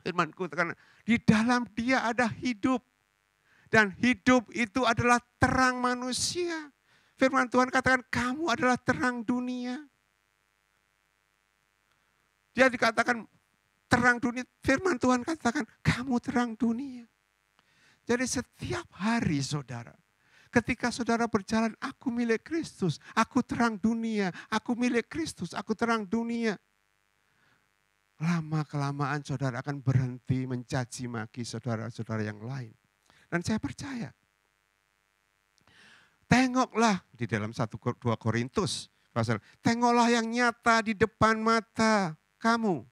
Firman-Ku katakan, di dalam Dia ada hidup. Dan hidup itu adalah terang manusia. Firman Tuhan katakan, kamu adalah terang dunia. Dia dikatakan terang dunia, firman Tuhan katakan, kamu terang dunia. Jadi setiap hari saudara, ketika saudara berjalan, aku milik Kristus, aku terang dunia, aku milik Kristus, aku terang dunia. Lama-kelamaan saudara akan berhenti mencaci maki saudara-saudara yang lain. Dan saya percaya, tengoklah di dalam 1-2 Korintus, tengoklah yang nyata di depan mata kamu.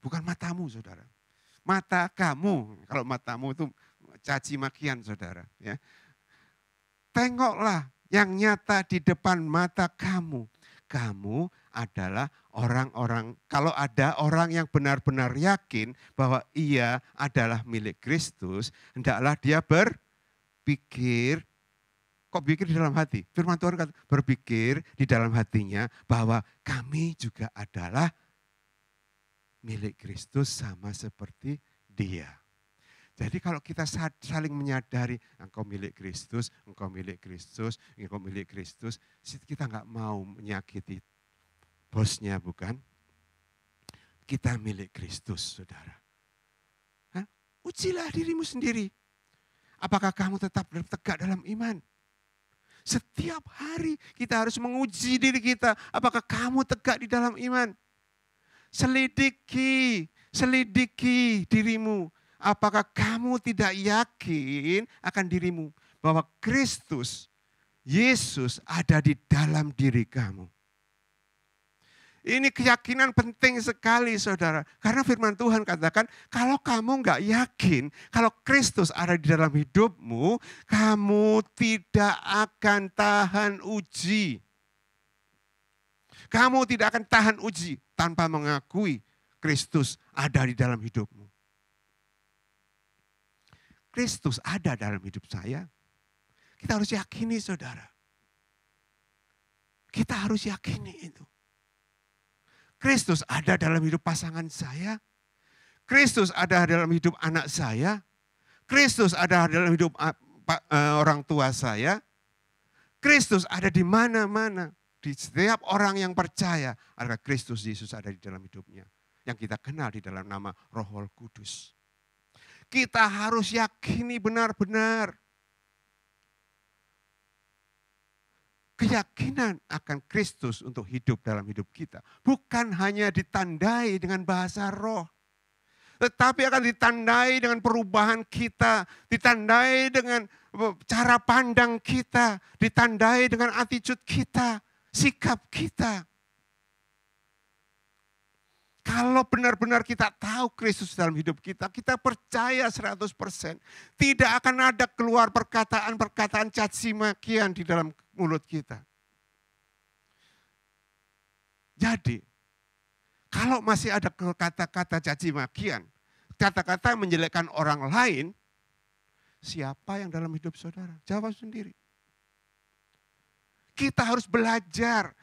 Bukan matamu saudara, mata kamu. Kalau matamu itu caci makian saudara. Ya. Tengoklah yang nyata di depan mata kamu. Kamu adalah orang-orang, kalau ada orang yang benar-benar yakin bahwa ia adalah milik Kristus, hendaklah dia berpikir, kok pikir di dalam hati? Firman Tuhan kata, berpikir di dalam hatinya bahwa kami juga adalah milik Kristus sama seperti Dia. Jadi kalau kita saling menyadari, engkau milik Kristus, engkau milik Kristus, engkau milik Kristus, kita nggak mau menyakiti bosnya, bukan? Kita milik Kristus, saudara. Hah? Ujilah dirimu sendiri. Apakah kamu tetap tegak dalam iman? Setiap hari kita harus menguji diri kita, apakah kamu tegak di dalam iman? Selidiki dirimu. Apakah kamu tidak yakin akan dirimu bahwa Kristus, Yesus ada di dalam diri kamu? Ini keyakinan penting sekali saudara. Karena firman Tuhan katakan, kalau kamu nggak yakin kalau Kristus ada di dalam hidupmu, kamu tidak akan tahan uji. Kamu tidak akan tahan uji tanpa mengakui Kristus ada di dalam hidupmu. Kristus ada dalam hidup saya. Kita harus yakini saudara. Kita harus yakini itu. Kristus ada dalam hidup pasangan saya. Kristus ada dalam hidup anak saya. Kristus ada dalam hidup orang tua saya. Kristus ada di mana-mana. Di setiap orang yang percaya adalah Kristus Yesus ada di dalam hidupnya. Yang kita kenal di dalam nama Roh Kudus. Kita harus yakini benar-benar. Keyakinan akan Kristus untuk hidup dalam hidup kita. Bukan hanya ditandai dengan bahasa roh. Tetapi akan ditandai dengan perubahan kita. Ditandai dengan cara pandang kita. Ditandai dengan attitude kita. Sikap kita. Kalau benar-benar kita tahu Kristus dalam hidup kita, kita percaya 100%. Tidak akan ada keluar perkataan-perkataan caci makian di dalam mulut kita. Jadi, kalau masih ada kata-kata caci makian, kata-kata yang menjelekkan orang lain, siapa yang dalam hidup saudara? Jawab sendiri. Kita harus belajar,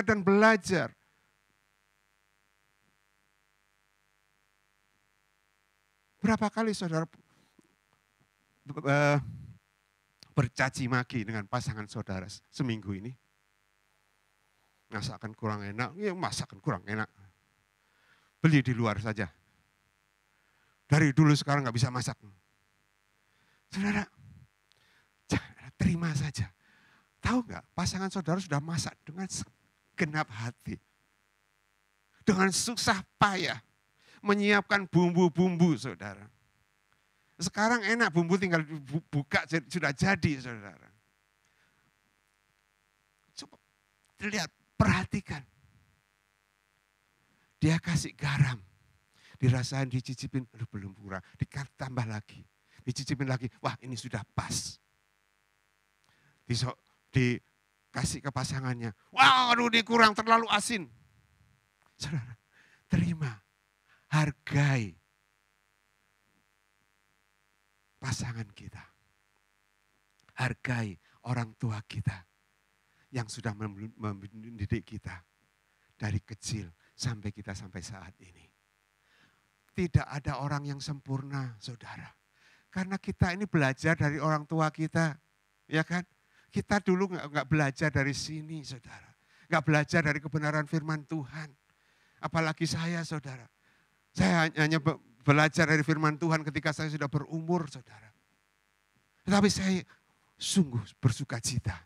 dan belajar. Berapa kali saudara bercaci maki dengan pasangan saudara seminggu ini? Masakan kurang enak, ya masakan kurang enak. Beli di luar saja. Dari dulu sekarang nggak bisa masak. Saudara, terima saja. Tahu nggak, pasangan saudara sudah masak dengan segenap hati. Dengan susah payah menyiapkan bumbu-bumbu saudara. Sekarang enak, bumbu tinggal buka sudah jadi saudara. Coba lihat, perhatikan. Dia kasih garam, dirasain, dicicipin, aduh belum kurang, ditambah lagi. Dicicipin lagi, wah ini sudah pas. Dikasih ke pasangannya, wah aduh ini kurang, terlalu asin. Saudara, terima, hargai pasangan kita. Hargai orang tua kita yang sudah mendidik kita dari kecil sampai kita sampai saat ini. Tidak ada orang yang sempurna, saudara. Karena kita ini belajar dari orang tua kita, ya kan? Kita dulu nggak belajar dari sini, saudara. Nggak belajar dari kebenaran firman Tuhan. Apalagi saya, saudara. Saya hanya belajar dari firman Tuhan ketika saya sudah berumur, saudara. Tetapi saya sungguh bersuka cita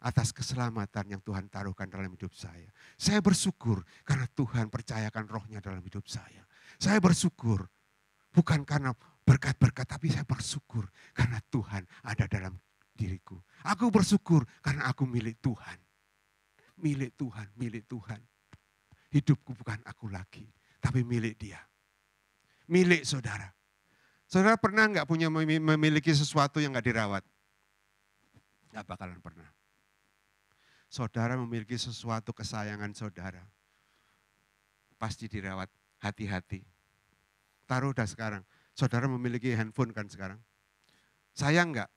atas keselamatan yang Tuhan taruhkan dalam hidup saya. Saya bersyukur karena Tuhan percayakan rohnya dalam hidup saya. Saya bersyukur bukan karena berkat-berkat, tapi saya bersyukur karena Tuhan ada dalam diriku. Aku bersyukur karena aku milik Tuhan. Milik Tuhan, milik Tuhan. Hidupku bukan aku lagi, tapi milik Dia. Milik saudara. Saudara pernah nggak punya memiliki sesuatu yang nggak dirawat? Nggak bakalan pernah. Saudara memiliki sesuatu kesayangan saudara, pasti dirawat, hati-hati. Taruh dah sekarang, saudara memiliki handphone kan sekarang. Sayang enggak?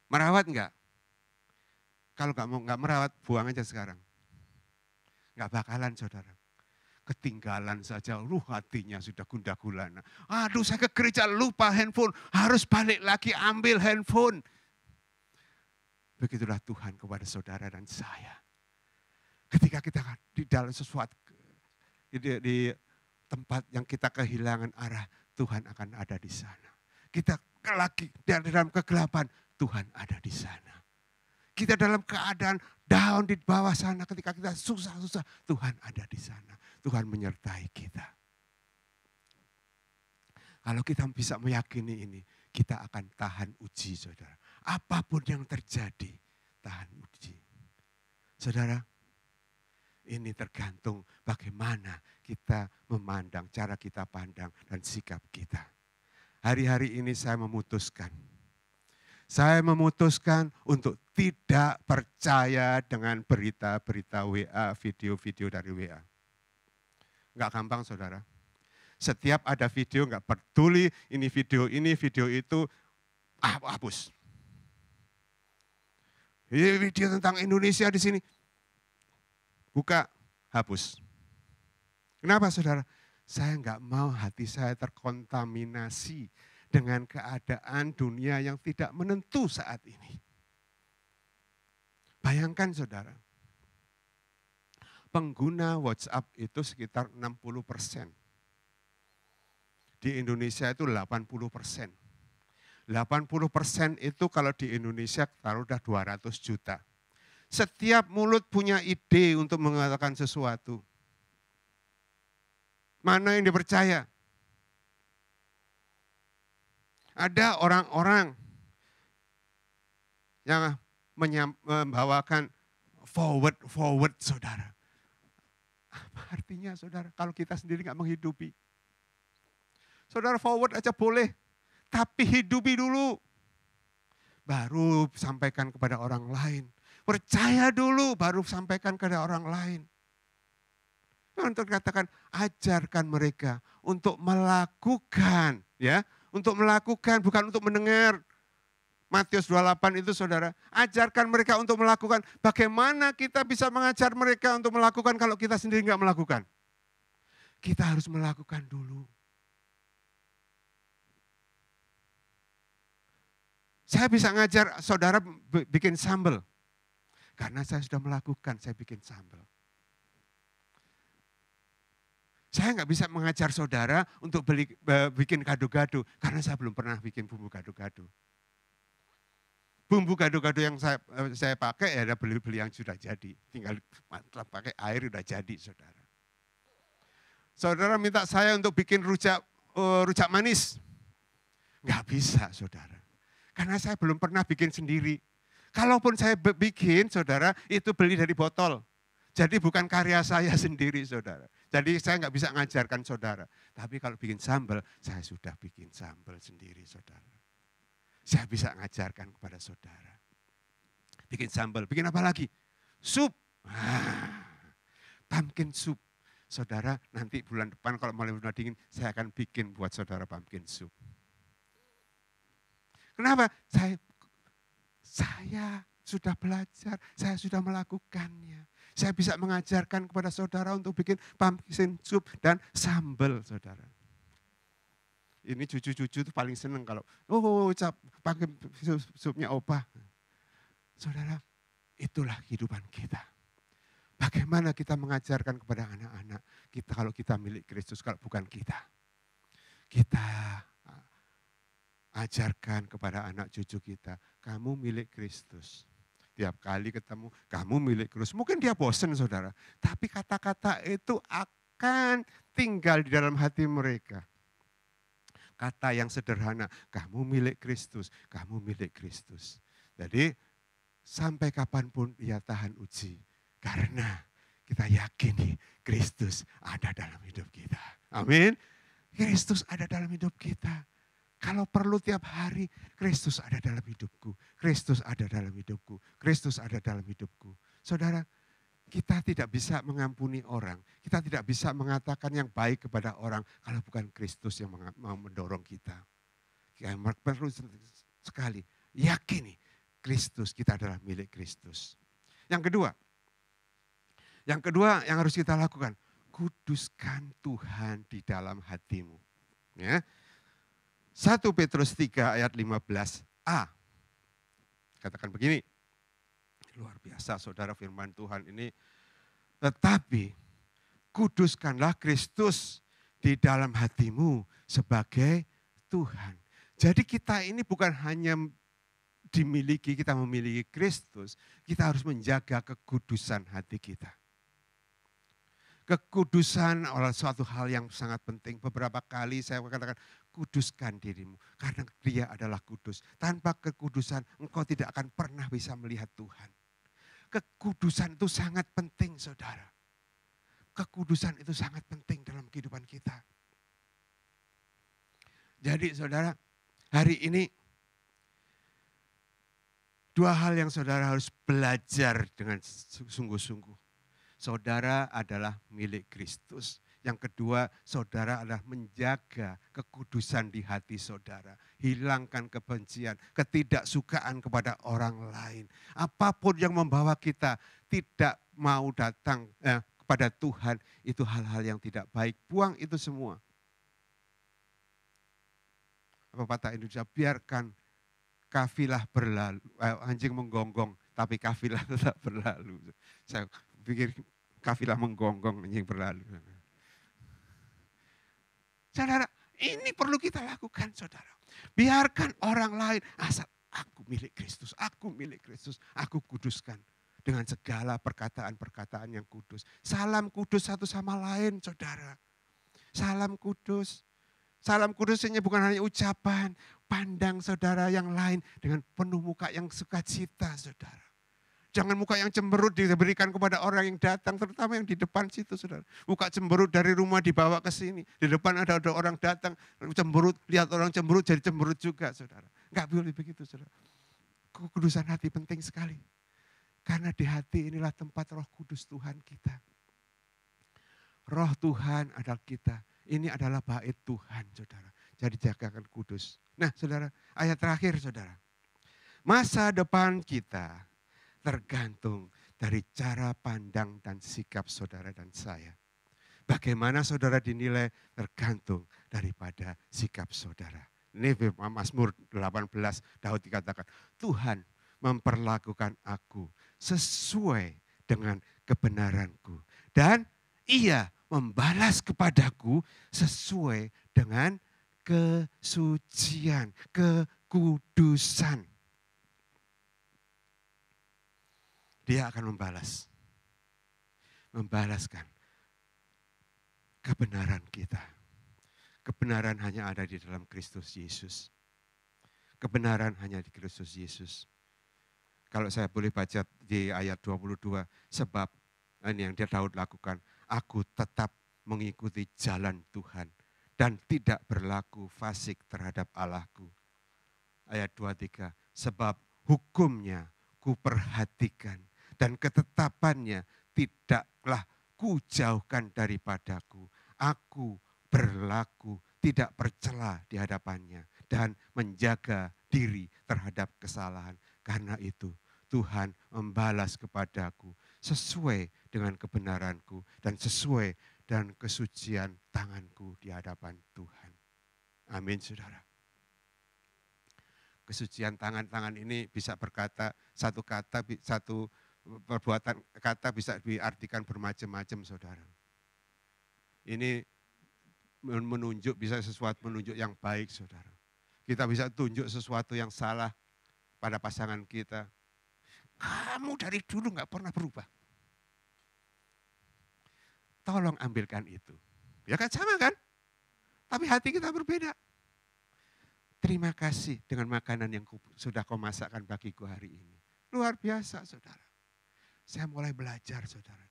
Merawat enggak? Kalau nggak merawat, buang aja sekarang. Enggak bakalan saudara. Ketinggalan saja, hatinya sudah gundah gulana. Aduh saya ke gereja lupa handphone, harus balik lagi ambil handphone. Begitulah Tuhan kepada saudara dan saya. Ketika kita di dalam sesuatu, di tempat yang kita kehilangan arah, Tuhan akan ada di sana. Kita lagi dalam kegelapan, Tuhan ada di sana. Kita dalam keadaan down di bawah sana, ketika kita susah-susah, Tuhan ada di sana. Tuhan menyertai kita. Kalau kita bisa meyakini ini, kita akan tahan uji, saudara. Apapun yang terjadi, tahan uji. Saudara, ini tergantung bagaimana kita memandang, cara kita pandang dan sikap kita. Hari-hari ini saya memutuskan untuk tidak percaya dengan berita-berita WA, video-video dari WA. Enggak gampang saudara. Setiap ada video enggak peduli ini, video itu, hapus. Ini video tentang Indonesia di sini. Buka, hapus. Kenapa saudara? Saya enggak mau hati saya terkontaminasi dengan keadaan dunia yang tidak menentu saat ini. Bayangkan saudara, pengguna WhatsApp itu sekitar 60%. Di Indonesia itu 80%. 80% itu kalau di Indonesia taruh udah 200 juta. Setiap mulut punya ide untuk mengatakan sesuatu. Mana yang dipercaya? Ada orang-orang yang membawakan forward saudara. Apa artinya saudara kalau kita sendiri nggak menghidupi? Saudara forward aja boleh, tapi hidupi dulu. Baru sampaikan kepada orang lain. Percaya dulu, baru sampaikan kepada orang lain. Untuk katakan, ajarkan mereka untuk melakukan, ya, untuk melakukan, bukan untuk mendengar. Matius 28 itu saudara, ajarkan mereka untuk melakukan. Bagaimana kita bisa mengajar mereka untuk melakukan kalau kita sendiri nggak melakukan? Kita harus melakukan dulu. Saya bisa ngajar saudara bikin sambal. Karena saya sudah melakukan, saya bikin sambal. Saya nggak bisa mengajar saudara untuk bikin gado-gado, karena saya belum pernah bikin bumbu gado-gado. Bumbu gado-gado yang saya pakai ya ada beli-beli yang sudah jadi. Tinggal pakai air sudah jadi, saudara. Saudara minta saya untuk bikin rujak manis. Nggak bisa, saudara. Karena saya belum pernah bikin sendiri. Kalaupun saya bikin, saudara, itu beli dari botol. Jadi bukan karya saya sendiri, saudara. Jadi saya nggak bisa ngajarkan saudara. Tapi kalau bikin sambal, saya sudah bikin sambal sendiri, saudara. Saya bisa ngajarkan kepada saudara. Bikin sambal, bikin apa lagi? Sup. Pumpkin soup. Saudara, nanti bulan depan kalau mulai musim dingin, saya akan bikin buat saudara pumpkin soup. Kenapa? Saya sudah belajar, saya sudah melakukannya. Saya bisa mengajarkan kepada saudara untuk bikin pumpkin soup dan sambal, saudara. Ini cucu-cucu itu paling seneng kalau, pakai supnya opah. Saudara, itulah kehidupan kita. Bagaimana kita mengajarkan kepada anak-anak kita kalau kita milik Kristus, kalau bukan kita. Kita ajarkan kepada anak cucu kita, kamu milik Kristus. Tiap kali ketemu, kamu milik Kristus. Mungkin dia bosan, saudara. Tapi kata-kata itu akan tinggal di dalam hati mereka. Kata yang sederhana, kamu milik Kristus, kamu milik Kristus. Jadi sampai kapanpun ia tahan uji. Karena kita yakini Kristus ada dalam hidup kita. Amin. Kristus ada dalam hidup kita. Kalau perlu tiap hari, Kristus ada dalam hidupku. Kristus ada dalam hidupku. Kristus ada dalam hidupku. Saudara, kita tidak bisa mengampuni orang. Kita tidak bisa mengatakan yang baik kepada orang kalau bukan Kristus yang mau mendorong kita. Yang perlu sekali, yakini Kristus, kita adalah milik Kristus. Yang kedua yang harus kita lakukan, kuduskan Tuhan di dalam hatimu. Ya. 1 Petrus 3 ayat 15a. Katakan begini, luar biasa saudara firman Tuhan ini. Tetapi kuduskanlah Kristus di dalam hatimu sebagai Tuhan. Jadi kita ini bukan hanya dimiliki, kita memiliki Kristus. Kita harus menjaga kekudusan hati kita. Kekudusan adalah suatu hal yang sangat penting. Beberapa kali saya katakan, kuduskan dirimu. Karena dia adalah kudus. Tanpa kekudusan engkau tidak akan pernah bisa melihat Tuhan. Kekudusan itu sangat penting, saudara. Kekudusan itu sangat penting dalam kehidupan kita. Jadi saudara, hari ini dua hal yang saudara harus belajar dengan sungguh-sungguh. Saudara adalah milik Kristus. Yang kedua, saudara adalah menjaga kekudusan di hati saudara. Hilangkan kebencian, ketidaksukaan kepada orang lain. Apapun yang membawa kita tidak mau datang kepada Tuhan, itu hal-hal yang tidak baik. Buang itu semua. Pepatah Indonesia, biarkan kafilah berlalu. Anjing menggonggong, tapi kafilah tetap berlalu. Saya pikir kafilah menggonggong, anjing berlalu. Saudara, ini perlu kita lakukan, saudara. Biarkan orang lain, asal aku milik Kristus, aku milik Kristus, aku kuduskan. Dengan segala perkataan-perkataan yang kudus. Salam kudus satu sama lain, saudara. Salam kudus. Salam kudus ini bukan hanya ucapan. Pandang saudara yang lain dengan penuh muka yang sukacita, saudara. Jangan muka yang cemberut diberikan kepada orang yang datang, terutama yang di depan situ, saudara. Muka cemberut dari rumah dibawa ke sini. Di depan ada orang datang, cemberut, lihat orang cemberut jadi cemberut juga, saudara. Enggak boleh begitu, saudara. Kekudusan hati penting sekali. Karena di hati inilah tempat Roh Kudus Tuhan kita. Roh Tuhan adalah kita. Ini adalah bait Tuhan, saudara. Jadi jagakan kudus. Nah, saudara, ayat terakhir, saudara. Masa depan kita tergantung dari cara pandang dan sikap saudara dan saya. Bagaimana saudara dinilai tergantung daripada sikap saudara Ini Mazmur 18, Daud dikatakan, Tuhan memperlakukan aku sesuai dengan kebenaranku. Dan ia membalas kepadaku sesuai dengan kesucian, kekudusan. Dia akan membalaskan kebenaran kita. Kebenaran hanya ada di dalam Kristus Yesus. Kebenaran hanya di Kristus Yesus. Kalau saya boleh baca di ayat 22, sebab ini yang dia Daud lakukan, aku tetap mengikuti jalan Tuhan dan tidak berlaku fasik terhadap Allahku. Ayat 23, sebab hukumnya ku perhatikan dan ketetapannya tidaklah ku jauhkan daripadaku. Aku berlaku tidak bercela di hadapannya dan menjaga diri terhadap kesalahan. Karena itu Tuhan membalas kepadaku sesuai dengan kebenaranku dan sesuai dengan kesucian tanganku di hadapan Tuhan. Amin, saudara. Kesucian tangan-tangan ini bisa berkata, satu perbuatan kata bisa diartikan bermacam-macam, saudara. Ini menunjuk, bisa sesuatu menunjuk yang baik, saudara. Kita bisa tunjuk sesuatu yang salah pada pasangan kita. Kamu dari dulu gak pernah berubah. Tolong ambilkan itu. Ya kan sama kan? Tapi hati kita berbeda. Terima kasih dengan makanan yang sudah kau masakkan bagiku hari ini. Luar biasa, saudara. Saya mulai belajar, saudara.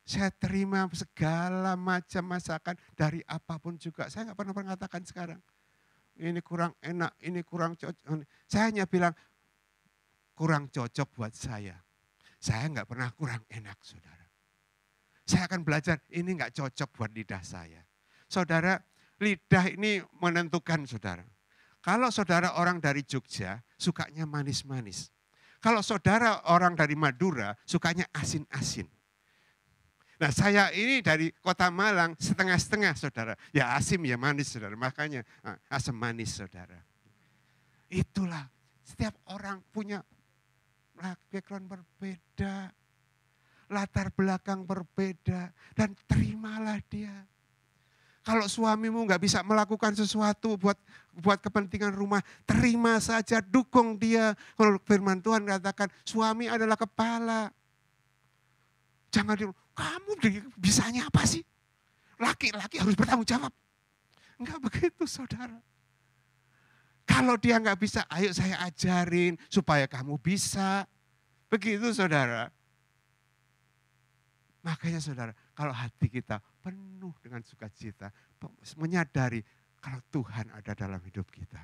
Saya terima segala macam masakan dari apapun juga. Saya gak pernah mengatakan sekarang, ini kurang enak, ini kurang cocok. Saya hanya bilang, kurang cocok buat saya. Saya nggak pernah kurang enak, saudara. Saya akan belajar, ini nggak cocok buat lidah saya. Saudara, lidah ini menentukan, saudara. Kalau saudara orang dari Jogja, sukanya manis-manis. Kalau saudara orang dari Madura, sukanya asin-asin. Nah, saya ini dari kota Malang, setengah-setengah, saudara. Ya asim, ya manis, saudara. Makanya asam manis, saudara. Itulah, setiap orang punya background berbeda, latar belakang berbeda, dan terimalah dia. Kalau suamimu nggak bisa melakukan sesuatu buat kepentingan rumah, terima saja, dukung dia. Kalau firman Tuhan katakan suami adalah kepala. Jangan kamu bisanya apa sih? Laki-laki harus bertanggung jawab. Enggak begitu, saudara. Kalau dia nggak bisa, ayo saya ajarin supaya kamu bisa. Begitu, saudara. Makanya, saudara, kalau hati kita penuh dengan sukacita, menyadari kalau Tuhan ada dalam hidup kita.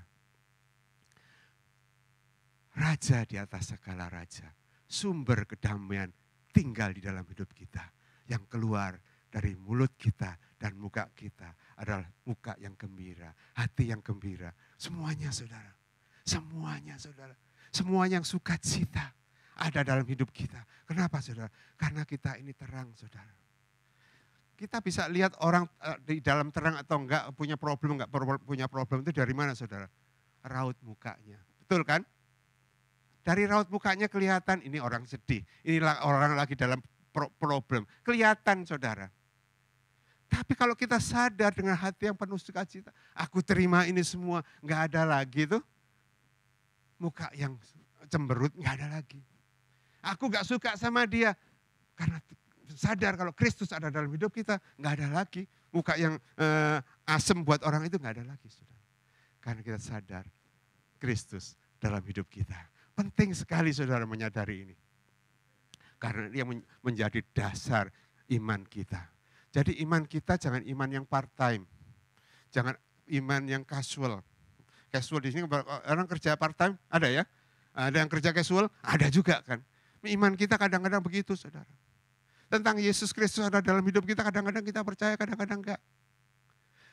Raja di atas segala raja, sumber kedamaian tinggal di dalam hidup kita. Yang keluar dari mulut kita dan muka kita adalah muka yang gembira, hati yang gembira. Semuanya, saudara. Semuanya, saudara. Semua yang sukacita ada dalam hidup kita. Kenapa, saudara? Karena kita ini terang, saudara. Kita bisa lihat orang di dalam terang atau enggak, punya problem enggak punya problem itu dari mana, saudara? Raut mukanya. Betul kan? Dari raut mukanya kelihatan ini orang sedih, ini orang lagi dalam problem. Kelihatan, saudara. Tapi kalau kita sadar dengan hati yang penuh sukacita, aku terima ini semua, enggak ada lagi tuh muka yang cemberut, enggak ada lagi. Aku enggak suka sama dia karena sadar kalau Kristus ada dalam hidup kita, enggak ada lagi muka yang asem buat orang itu, enggak ada lagi, saudara. Karena kita sadar Kristus dalam hidup kita. Penting sekali, saudara, menyadari ini. Karena dia menjadi dasar iman kita. Jadi iman kita jangan iman yang part time. Jangan iman yang casual. Casual di sini orang kerja part time ada ya? Ada yang kerja casual, ada juga kan. Iman kita kadang-kadang begitu, saudara. Tentang Yesus Kristus ada dalam hidup kita, kadang-kadang kita percaya, kadang-kadang enggak.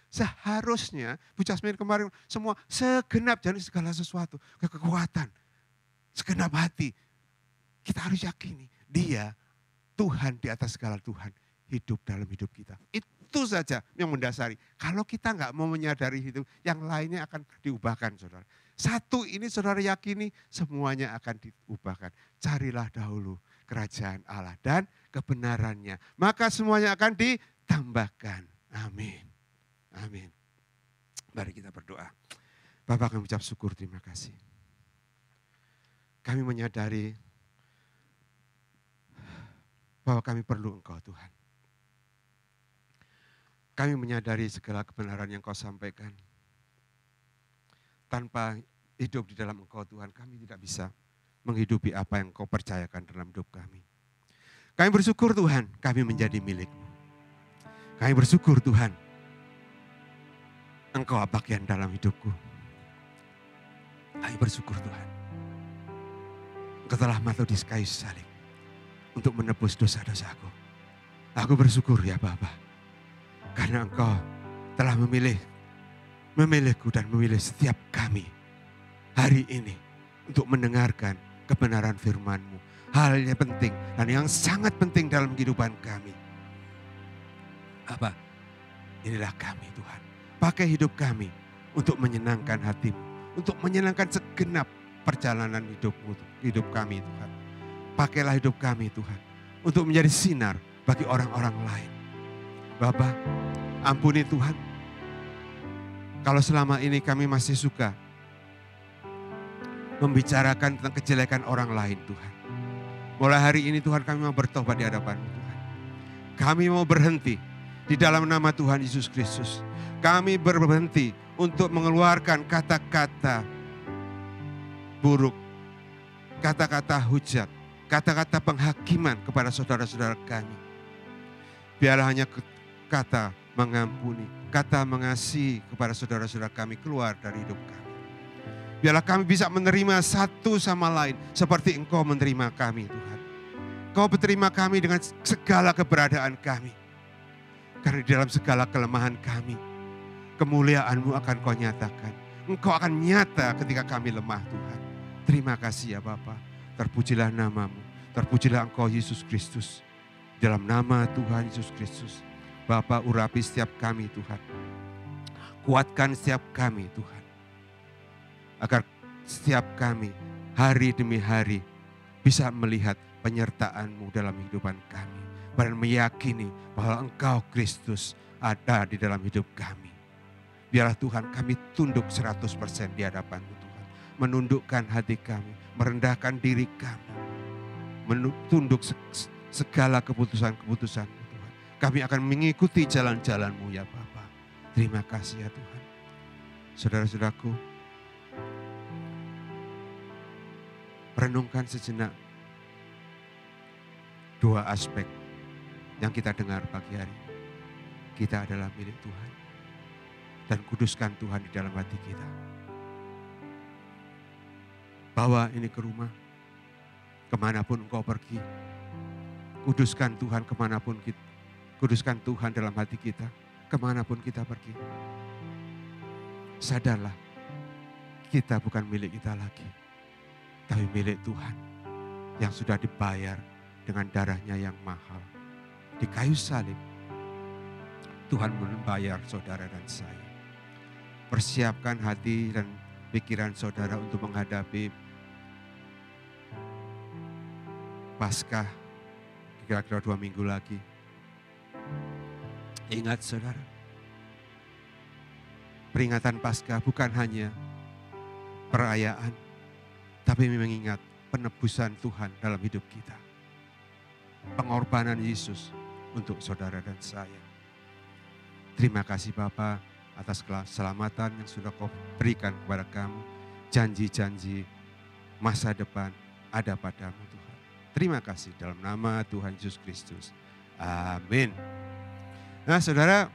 Seharusnya, Bu Jasmine kemarin semua segenap jadi segala sesuatu. Kekuatan, segenap hati. Kita harus yakini dia Tuhan di atas segala Tuhan hidup dalam hidup kita. Itu saja yang mendasari. Kalau kita nggak mau menyadari itu, yang lainnya akan diubahkan saudara. Satu ini saudara yakini semuanya akan diubahkan. Carilah dahulu kerajaan Allah dan kebenarannya. Maka semuanya akan ditambahkan. Amin. Amin. Mari kita berdoa. Bapak, kami ucap syukur, terima kasih. Kami menyadari bahwa kami perlu Engkau Tuhan. Kami menyadari segala kebenaran yang Kau sampaikan. Tanpa hidup di dalam Engkau Tuhan, kami tidak bisa menghidupi apa yang Kau percayakan dalam hidup kami. Kami bersyukur Tuhan, kami menjadi milik-Mu. Kami bersyukur Tuhan, Engkau bagian dalam hidupku. Kami bersyukur Tuhan, Engkau telah mati di kayu salib untuk menebus dosa-dosaku. Aku bersyukur ya Bapa, karena Engkau telah memilihku dan memilih setiap kami hari ini untuk mendengarkan kebenaran firman-Mu. Hal yang penting dan yang sangat penting dalam kehidupan kami. Bapa, inilah kami Tuhan. Pakai hidup kami untuk menyenangkan hati-Mu, untuk menyenangkan segenap perjalanan hidup kami Tuhan. Pakailah hidup kami Tuhan untuk menjadi sinar bagi orang-orang lain. Bapa, ampuni Tuhan. Kalau selama ini kami masih suka membicarakan tentang kejelekan orang lain Tuhan. Mulai hari ini Tuhan kami mau bertobat di hadapan-Mu Tuhan. Kami mau berhenti di dalam nama Tuhan Yesus Kristus. Kami berhenti untuk mengeluarkan kata-kata buruk, kata-kata hujat, kata-kata penghakiman kepada saudara-saudara kami. Biarlah hanya kata mengampuni, kata mengasihi kepada saudara-saudara kami keluar dari hidup kami. Biarlah kami bisa menerima satu sama lain seperti Engkau menerima kami Tuhan. Engkau menerima kami dengan segala keberadaan kami. Karena di dalam segala kelemahan kami, kemuliaan-Mu akan Kau nyatakan. Engkau akan nyata ketika kami lemah Tuhan. Terima kasih ya Bapa. Terpujilah nama-Mu. Terpujilah Engkau Yesus Kristus. Dalam nama Tuhan Yesus Kristus. Bapa, urapi setiap kami Tuhan. Kuatkan setiap kami Tuhan. Agar setiap kami hari demi hari bisa melihat penyertaan-Mu dalam kehidupan kami. Dan meyakini bahwa Engkau Kristus ada di dalam hidup kami. Biarlah Tuhan kami tunduk 100% di hadapan-Mu Tuhan. Menundukkan hati kami, merendahkan diri kami. Tunduk segala keputusan-keputusan-Mu Tuhan. Kami akan mengikuti jalan-jalan-Mu ya Bapa. Terima kasih ya Tuhan. Saudara-saudaraku, renungkan sejenak dua aspek yang kita dengar pagi hari. Kita adalah milik Tuhan. Dan kuduskan Tuhan di dalam hati kita. Bawa ini ke rumah. Kemanapun engkau pergi. Kuduskan Tuhan kemanapun kita. Kuduskan Tuhan dalam hati kita. Kemanapun kita pergi. Sadarlah. Kita bukan milik kita lagi. Tapi milik Tuhan. Yang sudah dibayar dengan darahnya yang mahal. Di kayu salib. Tuhan membayar saudara dan saya. Persiapkan hati dan pikiran saudara untuk menghadapi Paskah kira-kira 2 minggu lagi. Ingat saudara, peringatan Paskah bukan hanya perayaan, tapi mengingat penebusan Tuhan dalam hidup kita. Pengorbanan Yesus untuk saudara dan saya. Terima kasih Bapa atas keselamatan yang sudah Kau berikan kepada kami. Janji-janji masa depan ada padamu Tuhan. Terima kasih dalam nama Tuhan Yesus Kristus. Amin. Nah saudara,